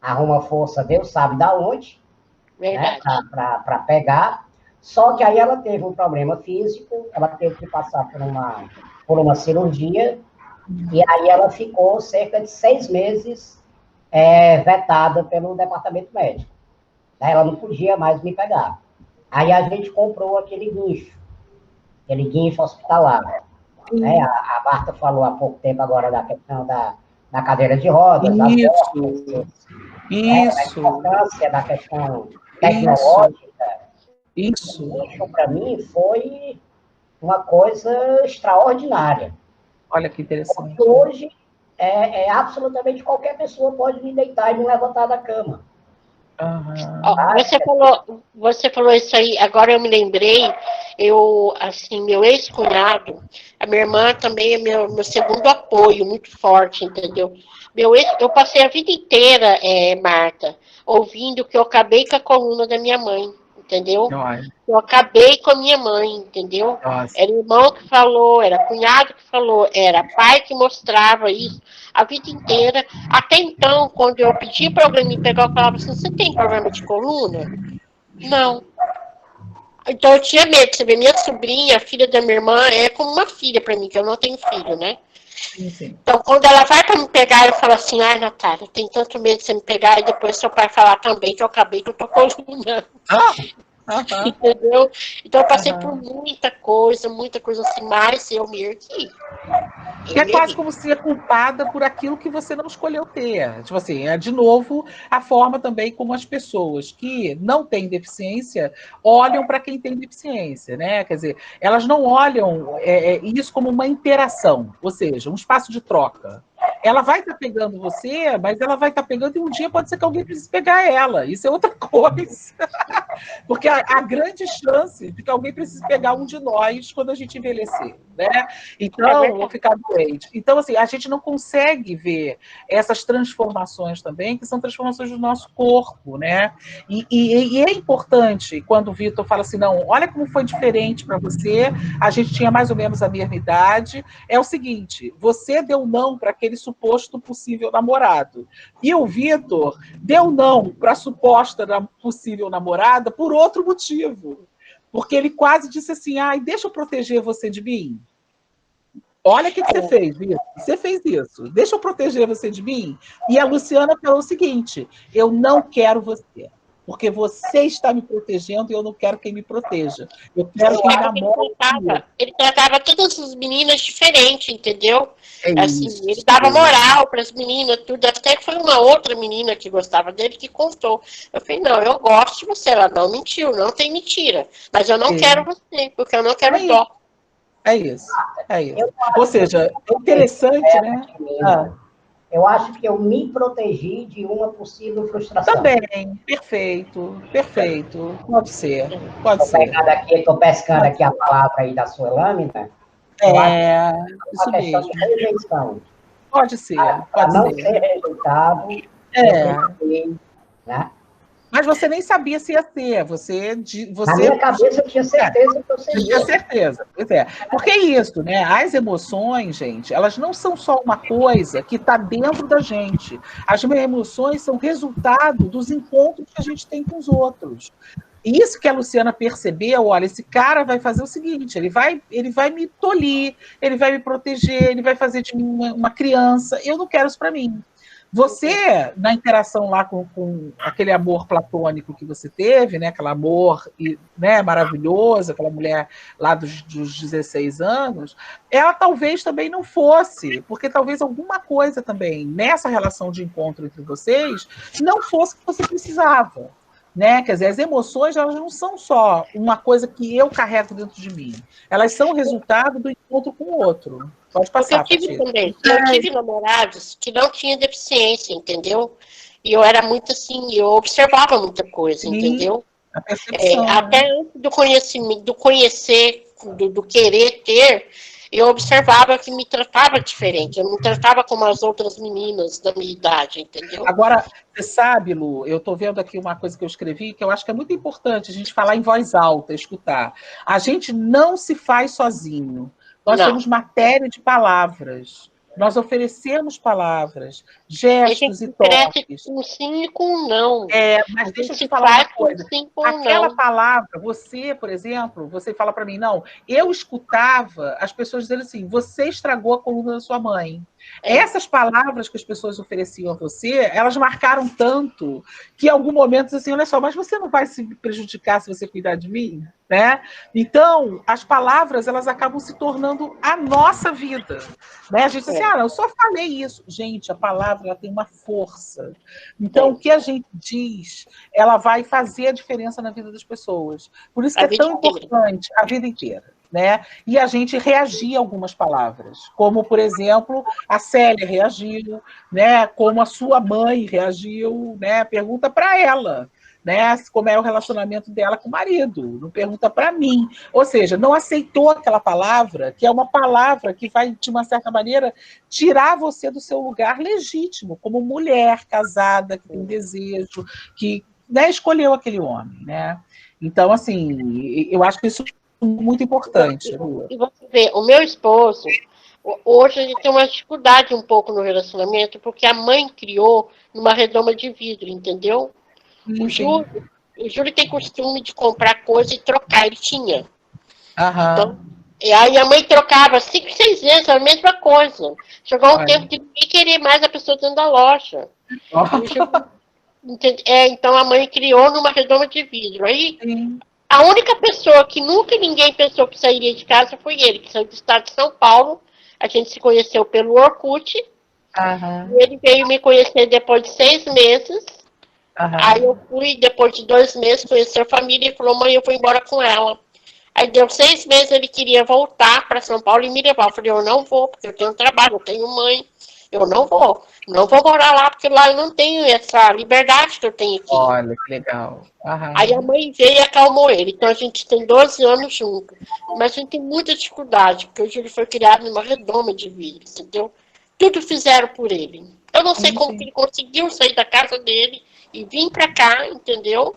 arruma força, Deus sabe da onde, né, para pegar. Só que aí ela teve um problema físico, ela teve que passar por uma cirurgia, e aí ela ficou cerca de 6 meses vetada pelo departamento médico. Ela não podia mais me pegar. Aí a gente comprou aquele guincho hospitalar. Né? A Marta falou há pouco tempo agora da questão da cadeira de rodas, das portas, da importância da questão tecnológica. Isso. O guincho, para mim, foi uma coisa extraordinária. Olha que interessante. Porque hoje, absolutamente qualquer pessoa pode me deitar e me levantar da cama. Você falou isso aí, agora eu me lembrei, assim, meu ex-cunhado, a minha irmã também é meu segundo apoio, muito forte, entendeu? Eu passei a vida inteira, Marta, ouvindo que eu acabei com a coluna da minha mãe, entendeu? Eu acabei com a minha mãe, entendeu? Nossa. Era irmão que falou, era cunhado que falou, era pai que mostrava isso a vida inteira. Até então, quando eu pedi para alguém me pegar, eu falava assim, você tem problema de coluna? Não. Então eu tinha medo. Você vê, minha sobrinha, a filha da minha irmã, é como uma filha para mim, que eu não tenho filho, né? Sim. Então, quando ela vai para me pegar, eu falo assim, ai, Natália, tem tanto medo de você me pegar, e depois seu pai falar também que eu acabei com a tua coluna. Entendeu? Então eu passei por muita coisa assim, mas eu me ergui. É quase como ser culpada por aquilo que você não escolheu ter. Tipo assim, de novo, a forma também como as pessoas que não têm deficiência olham para quem tem deficiência, né? Quer dizer, elas não olham isso como uma interação, ou seja, um espaço de troca. Ela vai estar pegando você, mas ela vai estar pegando e um dia pode ser que alguém precise pegar ela. Isso é outra coisa. Porque há grande chance de que alguém precise pegar um de nós quando a gente envelhecer, né? Então, vou ficar doente. Então, assim, a gente não consegue ver essas transformações também, que são transformações do nosso corpo, né? E é importante, quando o Vitor fala assim, não, olha como foi diferente para você, a gente tinha mais ou menos a mesma idade, é o seguinte, você deu não para aquele suposto possível namorado. E o Vitor deu não para a suposta possível namorada por outro motivo. Porque ele quase disse assim, ai, deixa eu proteger você de mim. Olha o que você fez, Vitor. Você fez isso. Deixa eu proteger você de mim. E a Luciana falou o seguinte, eu não quero você. Porque você está me protegendo e eu não quero quem me proteja. Eu quero quem namore. Ele tratava todas as meninas diferente, entendeu? Assim, ele dava moral para as meninas, tudo. Até que foi uma outra menina que gostava dele que contou. Eu falei, não, eu gosto de você. Ela não mentiu, não tem mentira. Mas eu não quero você, porque eu não quero dó. É isso. Ou seja, é interessante, né? Eu acho que eu me protegi de uma possível frustração. Também, perfeito. Pode ser. Estou pescando aqui a palavra aí da sua lâmina. Isso mesmo. De rejeição. Pode ser. Não ser rejeitado. Né? Mas você nem sabia se ia ser. Na minha cabeça eu tinha certeza que eu seria. Tinha certeza. Pois é. Porque é isso, né? As emoções, gente, elas não são só uma coisa que está dentro da gente. As emoções são resultado dos encontros que a gente tem com os outros. E isso que a Luciana percebeu, olha, esse cara vai fazer o seguinte, ele vai me tolir, ele vai me proteger, ele vai fazer de mim uma criança. Eu não quero isso para mim. Você, na interação lá com aquele amor platônico que você teve, né, aquele amor, né, maravilhoso, aquela mulher lá dos 16 anos, ela talvez também não fosse, porque talvez alguma coisa também nessa relação de encontro entre vocês não fosse o que você precisava. Né? Quer dizer, as emoções elas não são só uma coisa que eu carrego dentro de mim, elas são resultado do encontro com o outro. Pode passar. Porque eu tive namorados que não tinham deficiência, entendeu? E eu era muito assim, eu observava muita coisa, entendeu? A percepção, até antes do conhecer, do querer ter, eu observava que me tratava diferente, eu não me tratava como as outras meninas da minha idade, entendeu? Agora, você sabe, Lu, eu estou vendo aqui uma coisa que eu escrevi, que eu acho que é muito importante a gente falar em voz alta, escutar. A gente não se faz sozinho. Nós temos matéria de palavras. Nós oferecemos palavras, gestos e toques. Com sim e com não. Mas deixa eu te falar uma coisa. Aquela palavra, você, por exemplo, você fala para mim, não, eu escutava as pessoas dizendo assim, você estragou a coluna da sua mãe. Essas palavras que as pessoas ofereciam a você, elas marcaram tanto que em algum momento assim, olha só, mas você não vai se prejudicar se você cuidar de mim? Né? Então, as palavras, elas acabam se tornando a nossa vida. Né? A gente diz assim, eu só falei isso. Gente, a palavra ela tem uma força. Então, o que a gente diz, ela vai fazer a diferença na vida das pessoas. Por isso que é tão importante a vida inteira. Né? E a gente reagir a algumas palavras, como, por exemplo, a Célia reagiu, né? Como a sua mãe reagiu, né? Pergunta para ela, né? Como é o relacionamento dela com o marido, não pergunta para mim. Ou seja, não aceitou aquela palavra, que é uma palavra que vai, de uma certa maneira, tirar você do seu lugar legítimo, como mulher casada, que tem desejo, que, né, escolheu aquele homem. Né? Então, assim, eu acho que isso muito importante. E você vê, o meu esposo, hoje a gente tem uma dificuldade um pouco no relacionamento, porque a mãe criou numa redoma de vidro, entendeu? O Júlio tem costume de comprar coisa e trocar, ele tinha. Então, e aí a mãe trocava 5, 6 vezes a mesma coisa. Chegou um tempo de ninguém querer mais a pessoa dentro da loja. Então a mãe criou numa redoma de vidro. Aí a única pessoa que nunca ninguém pensou que sairia de casa foi ele, que saiu do estado de São Paulo. A gente se conheceu pelo Orkut. E ele veio me conhecer depois de 6 meses. Aí eu fui, depois de 2 meses, conhecer a família e falou, mãe, eu vou embora com ela. Aí deu 6 meses, ele queria voltar para São Paulo e me levar. Eu falei, eu não vou, porque eu tenho trabalho, eu tenho mãe. Eu não vou morar lá, porque lá eu não tenho essa liberdade que eu tenho aqui. Olha, que legal. Aí a mãe veio e acalmou ele. Então a gente tem 12 anos juntos. Mas a gente tem muita dificuldade, porque o Júlio foi criado numa redoma de vidro, entendeu? Tudo fizeram por ele. Eu não sei como que ele conseguiu sair da casa dele e vir para cá, entendeu?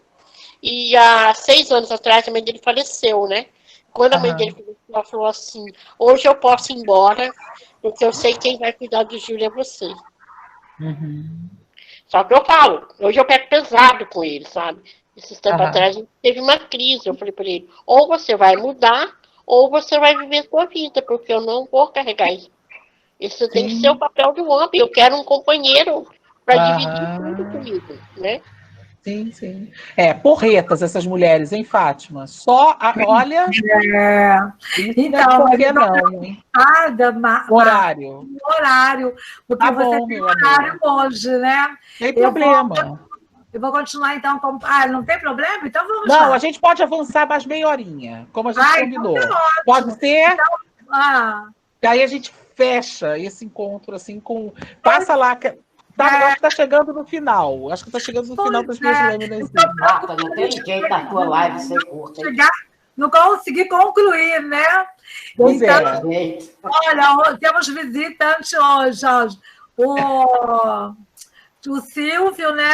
E há 6 anos atrás a mãe dele faleceu, né? Quando a mãe dele faleceu, ela falou assim, hoje eu posso ir embora, porque eu sei que quem vai cuidar do Júlio é você. Só que eu falo, hoje eu pego pesado com ele, sabe? Esses tempos atrás a gente teve uma crise, eu falei para ele, ou você vai mudar, ou você vai viver a sua vida, porque eu não vou carregar isso. Esse tem que ser o papel do homem, eu quero um companheiro para dividir tudo comigo, né? Sim. Porretas essas mulheres, hein, Fátima? Olha... Então, horário. Porque você tem horário hoje, né? Tem problema. Eu vou continuar, então, com... não tem problema? Então vamos lá. Não, a gente pode avançar mais meia horinha, como a gente combinou. Então pode ser? Então, Daí a gente fecha esse encontro, assim, com... Passa lá... Acho que tá chegando no final. Acho que tá chegando no final das minhas lâminas. Marta, não tem jeito da tua live ser curta. Não consegui concluir, né? Pois então, olha, temos visitantes hoje. O Silvio, né?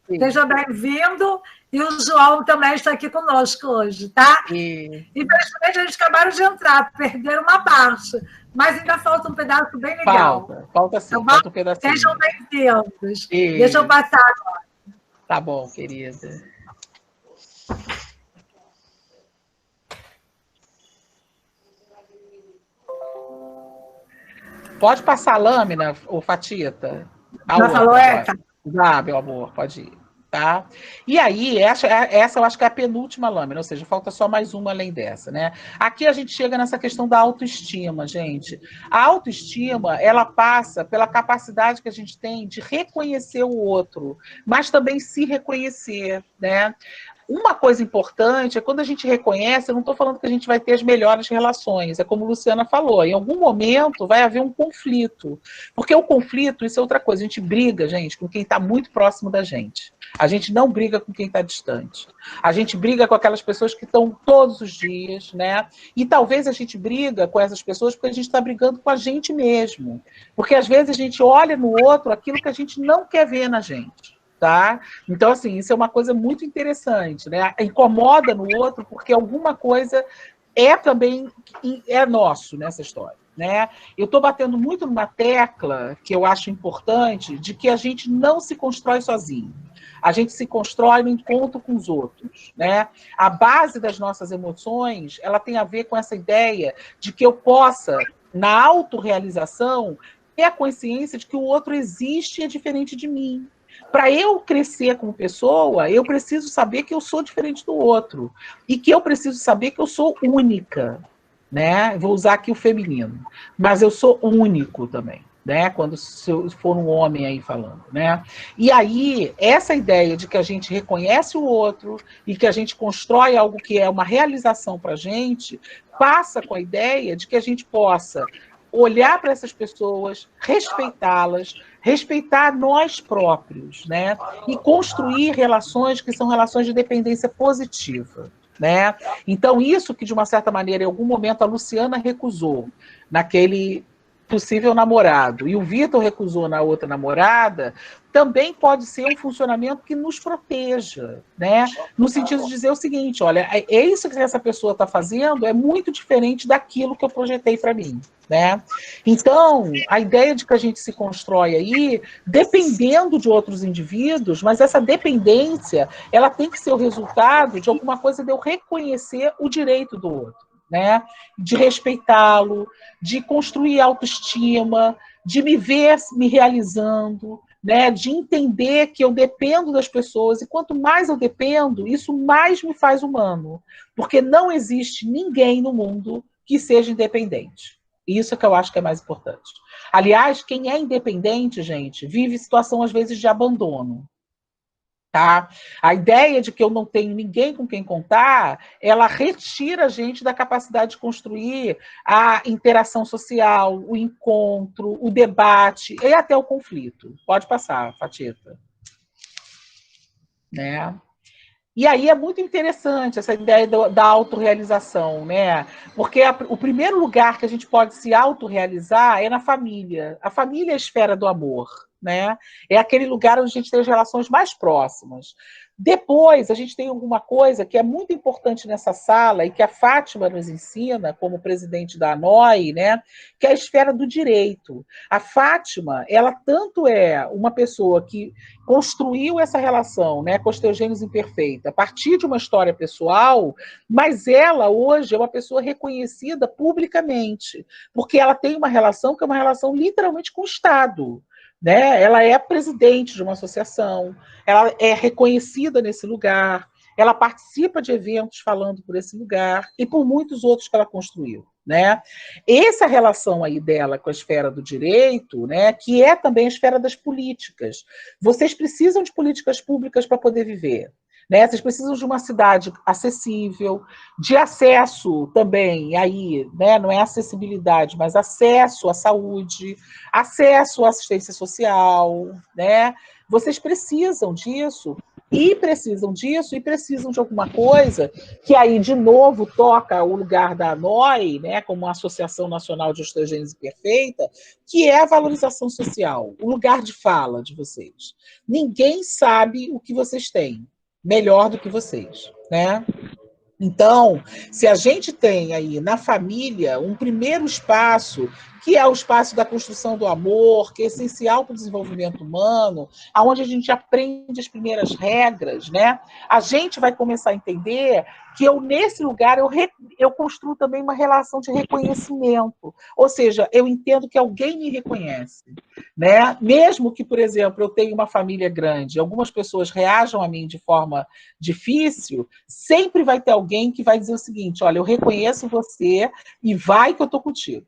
Sim. Seja bem-vindo. E o João também está aqui conosco hoje, tá? Infelizmente, eles acabaram de entrar, perderam uma parte. Mas ainda falta um pedaço bem legal. Falta sim, então, falta um pedacinho. Sejam bem-vindos. Deixa eu passar agora. Tá bom, querida. Pode passar a lâmina, ô Fatita? Já falou essa? Já, meu amor, pode ir. Tá? E aí, essa eu acho que é a penúltima lâmina, ou seja, falta só mais uma além dessa, né? Aqui a gente chega nessa questão da autoestima, gente. A autoestima, ela passa pela capacidade que a gente tem de reconhecer o outro, mas também se reconhecer, né? uma coisa importante é quando a gente reconhece, eu não estou falando que a gente vai ter as melhores relações, é como a Luciana falou, em algum momento vai haver um conflito, porque o conflito, isso é outra coisa, a gente briga, gente, com quem está muito próximo da gente, a gente não briga com quem está distante, a gente briga com aquelas pessoas que estão todos os dias, né? E talvez a gente briga com essas pessoas porque a gente está brigando com a gente mesmo, porque às vezes a gente olha no outro aquilo que a gente não quer ver na gente. Tá? Então, assim, isso é uma coisa muito interessante, né? Incomoda no outro porque alguma coisa também é nosso nessa história, né? Eu estou batendo muito numa tecla que eu acho importante de que a gente não se constrói sozinho. A gente se constrói no encontro com os outros, né? A base das nossas emoções, ela tem a ver com essa ideia de que eu possa, na autorrealização, ter a consciência de que o outro existe e é diferente de mim. Para eu crescer como pessoa, eu preciso saber que eu sou diferente do outro. E que eu preciso saber que eu sou única. Né? Vou usar aqui o feminino. Mas eu sou único também. Né? Quando for um homem aí falando. Né? E aí, essa ideia de que a gente reconhece o outro e que a gente constrói algo que é uma realização para a gente, passa com a ideia de que a gente possa olhar para essas pessoas, respeitá-las, respeitar nós próprios, né? E construir relações que são relações de dependência positiva, né? Então, isso que, de uma certa maneira, em algum momento, a Luciana recusou naquele possível namorado, e o Vitor recusou na outra namorada, também pode ser um funcionamento que nos proteja, né? No sentido de dizer o seguinte, olha, é isso que essa pessoa está fazendo é muito diferente daquilo que eu projetei para mim, né? Então, a ideia de que a gente se constrói aí, dependendo de outros indivíduos, mas essa dependência, ela tem que ser o resultado de alguma coisa de eu reconhecer o direito do outro, né? De respeitá-lo, de construir autoestima, de me ver me realizando, né? De entender que eu dependo das pessoas, e quanto mais eu dependo, isso mais me faz humano, porque não existe ninguém no mundo que seja independente. Isso é que eu acho que é mais importante. Aliás, quem é independente, gente, vive situação, às vezes, de abandono. Tá? A ideia de que eu não tenho ninguém com quem contar, ela retira a gente da capacidade de construir a interação social, o encontro, o debate e até o conflito. Pode passar, Fatita. Né? E aí é muito interessante essa ideia da autorrealização, né? Porque o primeiro lugar que a gente pode se autorrealizar é na família. A família é a esfera do amor, né? É aquele lugar onde a gente tem as relações mais próximas. Depois, a gente tem alguma coisa que é muito importante nessa sala e que a Fátima nos ensina, como presidente da ANOI, né? Que é a esfera do direito. A Fátima, ela tanto é uma pessoa que construiu essa relação, né, com a osteogênese imperfeita a partir de uma história pessoal, mas ela hoje é uma pessoa reconhecida publicamente, porque ela tem uma relação que é uma relação literalmente com o Estado. Né? Ela é presidente de uma associação, ela é reconhecida nesse lugar, ela participa de eventos falando por esse lugar e por muitos outros que ela construiu. Né? Essa relação aí dela com a esfera do direito, né, que é também a esfera das políticas. Vocês precisam de políticas públicas para poder viver. Né? Vocês precisam de uma cidade acessível, de acesso também, aí, né? Não é acessibilidade, mas acesso à saúde, acesso à assistência social. Né? Vocês precisam disso, e precisam de alguma coisa que aí, de novo, toca o lugar da ANOI, né, como uma Associação Nacional de Osteogênese Perfeita, que é a valorização social, o lugar de fala de vocês. Ninguém sabe o que vocês têm melhor do que vocês, né? Então, se a gente tem aí na família um primeiro espaço, que é o espaço da construção do amor, que é essencial para o desenvolvimento humano, aonde a gente aprende as primeiras regras, né? A gente vai começar a entender que eu, nesse lugar, eu construo também uma relação de reconhecimento. Ou seja, eu entendo que alguém me reconhece. Né? Mesmo que, por exemplo, eu tenha uma família grande, algumas pessoas reajam a mim de forma difícil, sempre vai ter alguém que vai dizer o seguinte, olha, eu reconheço você e vai que eu estou contigo.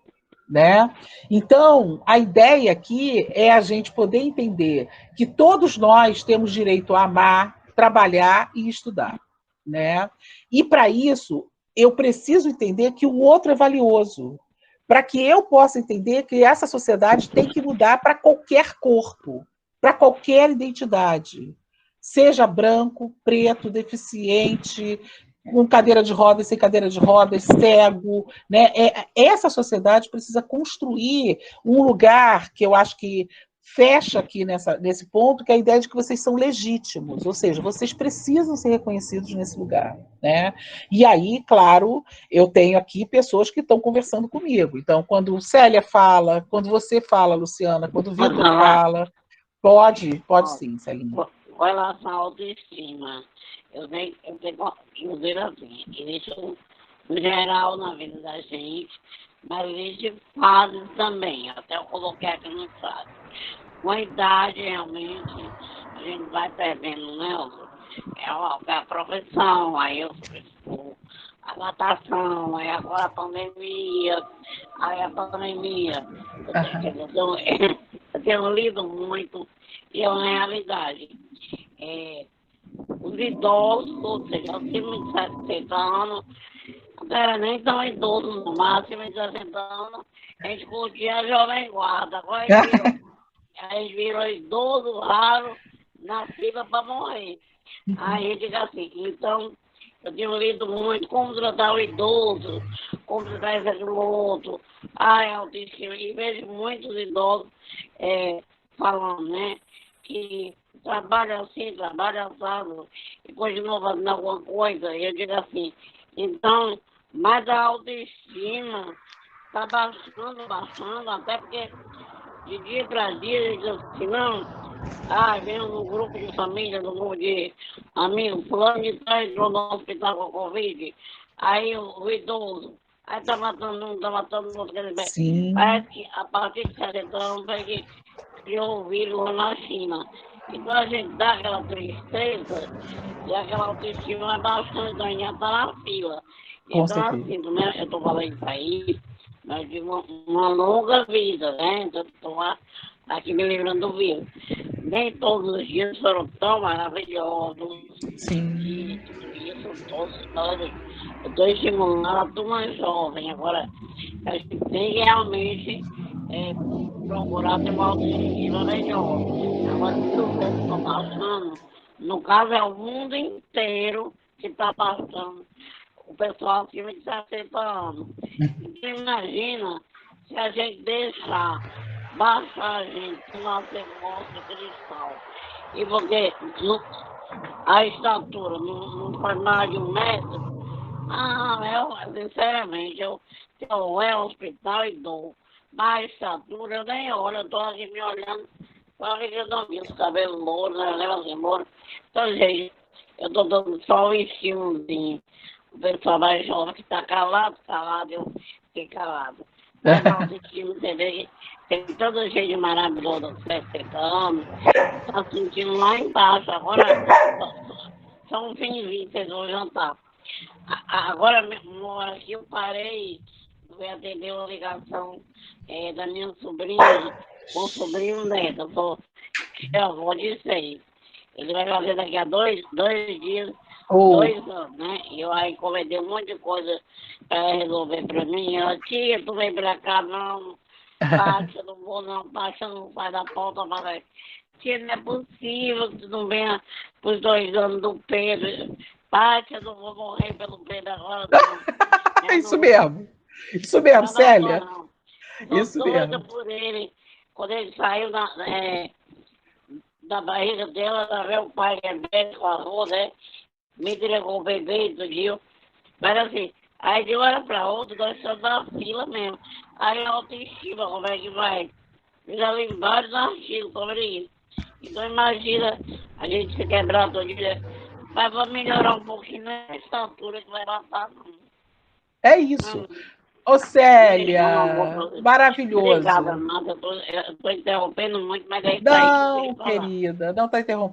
Né? Então, a ideia aqui é a gente poder entender que todos nós temos direito a amar, trabalhar e estudar. né? E para isso, eu preciso entender que o outro é valioso, para que eu possa entender que essa sociedade tem que mudar para qualquer corpo, para qualquer identidade, seja branco, preto, deficiente, com cadeira de rodas, sem cadeira de rodas, cego, né? Essa sociedade precisa construir um lugar que eu acho que fecha aqui nesse ponto, que é a ideia de que vocês são legítimos, ou seja, vocês precisam ser reconhecidos nesse lugar, né? E aí, claro, eu tenho aqui pessoas que estão conversando comigo. Então, quando Célia fala, quando você fala, Luciana, quando o Vitor fala, pode sim, Célia. Com relação à autoestima, eu tenho inclusive assim, existe no geral na vida da gente, mas existe fases também, até eu coloquei aqui no fase. Com a idade, realmente, a gente vai perdendo, né? É a profissão, aí eu a natação, aí agora a pandemia, eu tenho lido muito, e é uma realidade. Os idosos, ou seja, acima de 60 anos, não era nem tão idoso, no máximo de 60 anos, a gente curtia a Jovem Guarda. Agora a gente virou idoso raro na fila para morrer. Aí a gente fica assim, então, eu tenho lido muito como tratar o idoso, como tratar esse do outro, autoestima, e vejo muitos idosos falando, né, que trabalha assim, trabalha assado, e continua fazendo alguma coisa, e eu digo assim, então, mas a autoestima está baixando, até porque de dia para dia, ele diz assim, não, vem no grupo de família, no grupo de amigos, fulano de tal entrou no hospital com Covid, aí o idoso, aí está matando um, está matando outro, quer dizer, parece que a partir de 70 anos, que criou o vírus na China. Então a gente dá aquela tristeza e aquela autoestima é bastante, então a gente já está na fila. Então assim, né, eu estou falando isso aí, mas de uma longa vida, né? Então estou aqui me lembrando do vírus. Nem todos os dias foram tão maravilhosos. Sim. E tudo isso, eu estou estimulando a turma jovem. Agora, a gente tem que realmente procurar ter uma autoestima melhor. Agora, se vocês estão passando, no caso é o mundo inteiro que está passando, o pessoal acima de 60 anos. Então, imagina se a gente deixar baixar a gente no nosso negócio cristal. E porque a estatura não faz mais de 1 metro, sinceramente, eu hospital e dou. Mas estatura, eu nem olho, eu estou aqui me olhando, para que eu não vi os cabelos louros, né? Eu levo assim, embora. Então, gente, eu estou dando só um estímulozinho. O pessoal mais jovem que está calado, eu fiquei calado. Mas não, sentimos, entender que tem todo jeito maravilhoso, 60 anos, está sentindo lá embaixo. Agora, são 20, vocês vão jantar. Agora mesmo, aqui eu parei, fui atender uma ligação da minha sobrinha, com o sobrinho dela. Eu sou avó de 6. Ele vai fazer daqui a dois dias, 2 anos, né? E eu aí encomendei um monte de coisa para resolver para mim. Ela, tia, tu vem para cá, não. Pátio, eu não vou não, Pátio, não faz da pauta para tia, não é possível que tu não venha para os 2 anos do Pedro. Pátio, eu não vou morrer pelo Pedro agora. Isso mesmo, Célia. Isso mesmo. Por ele, quando ele saiu da barriga dela, ela veio o pai que é médico, avô, né? Me entregou o bebê do dia. Mas assim, aí de uma hora para outra, nós estamos na fila mesmo. Aí a autoestima, como é que vai? Eu já li vários artigos sobre isso. Então imagina a gente se quebrar todo dia. Mas vai melhorar um pouquinho nessa altura que vai passar. É isso. Ô, Célia, maravilhoso. Obrigada, Amanda. Eu estou interrompendo muito, mas aí não, querida, não está interrompendo.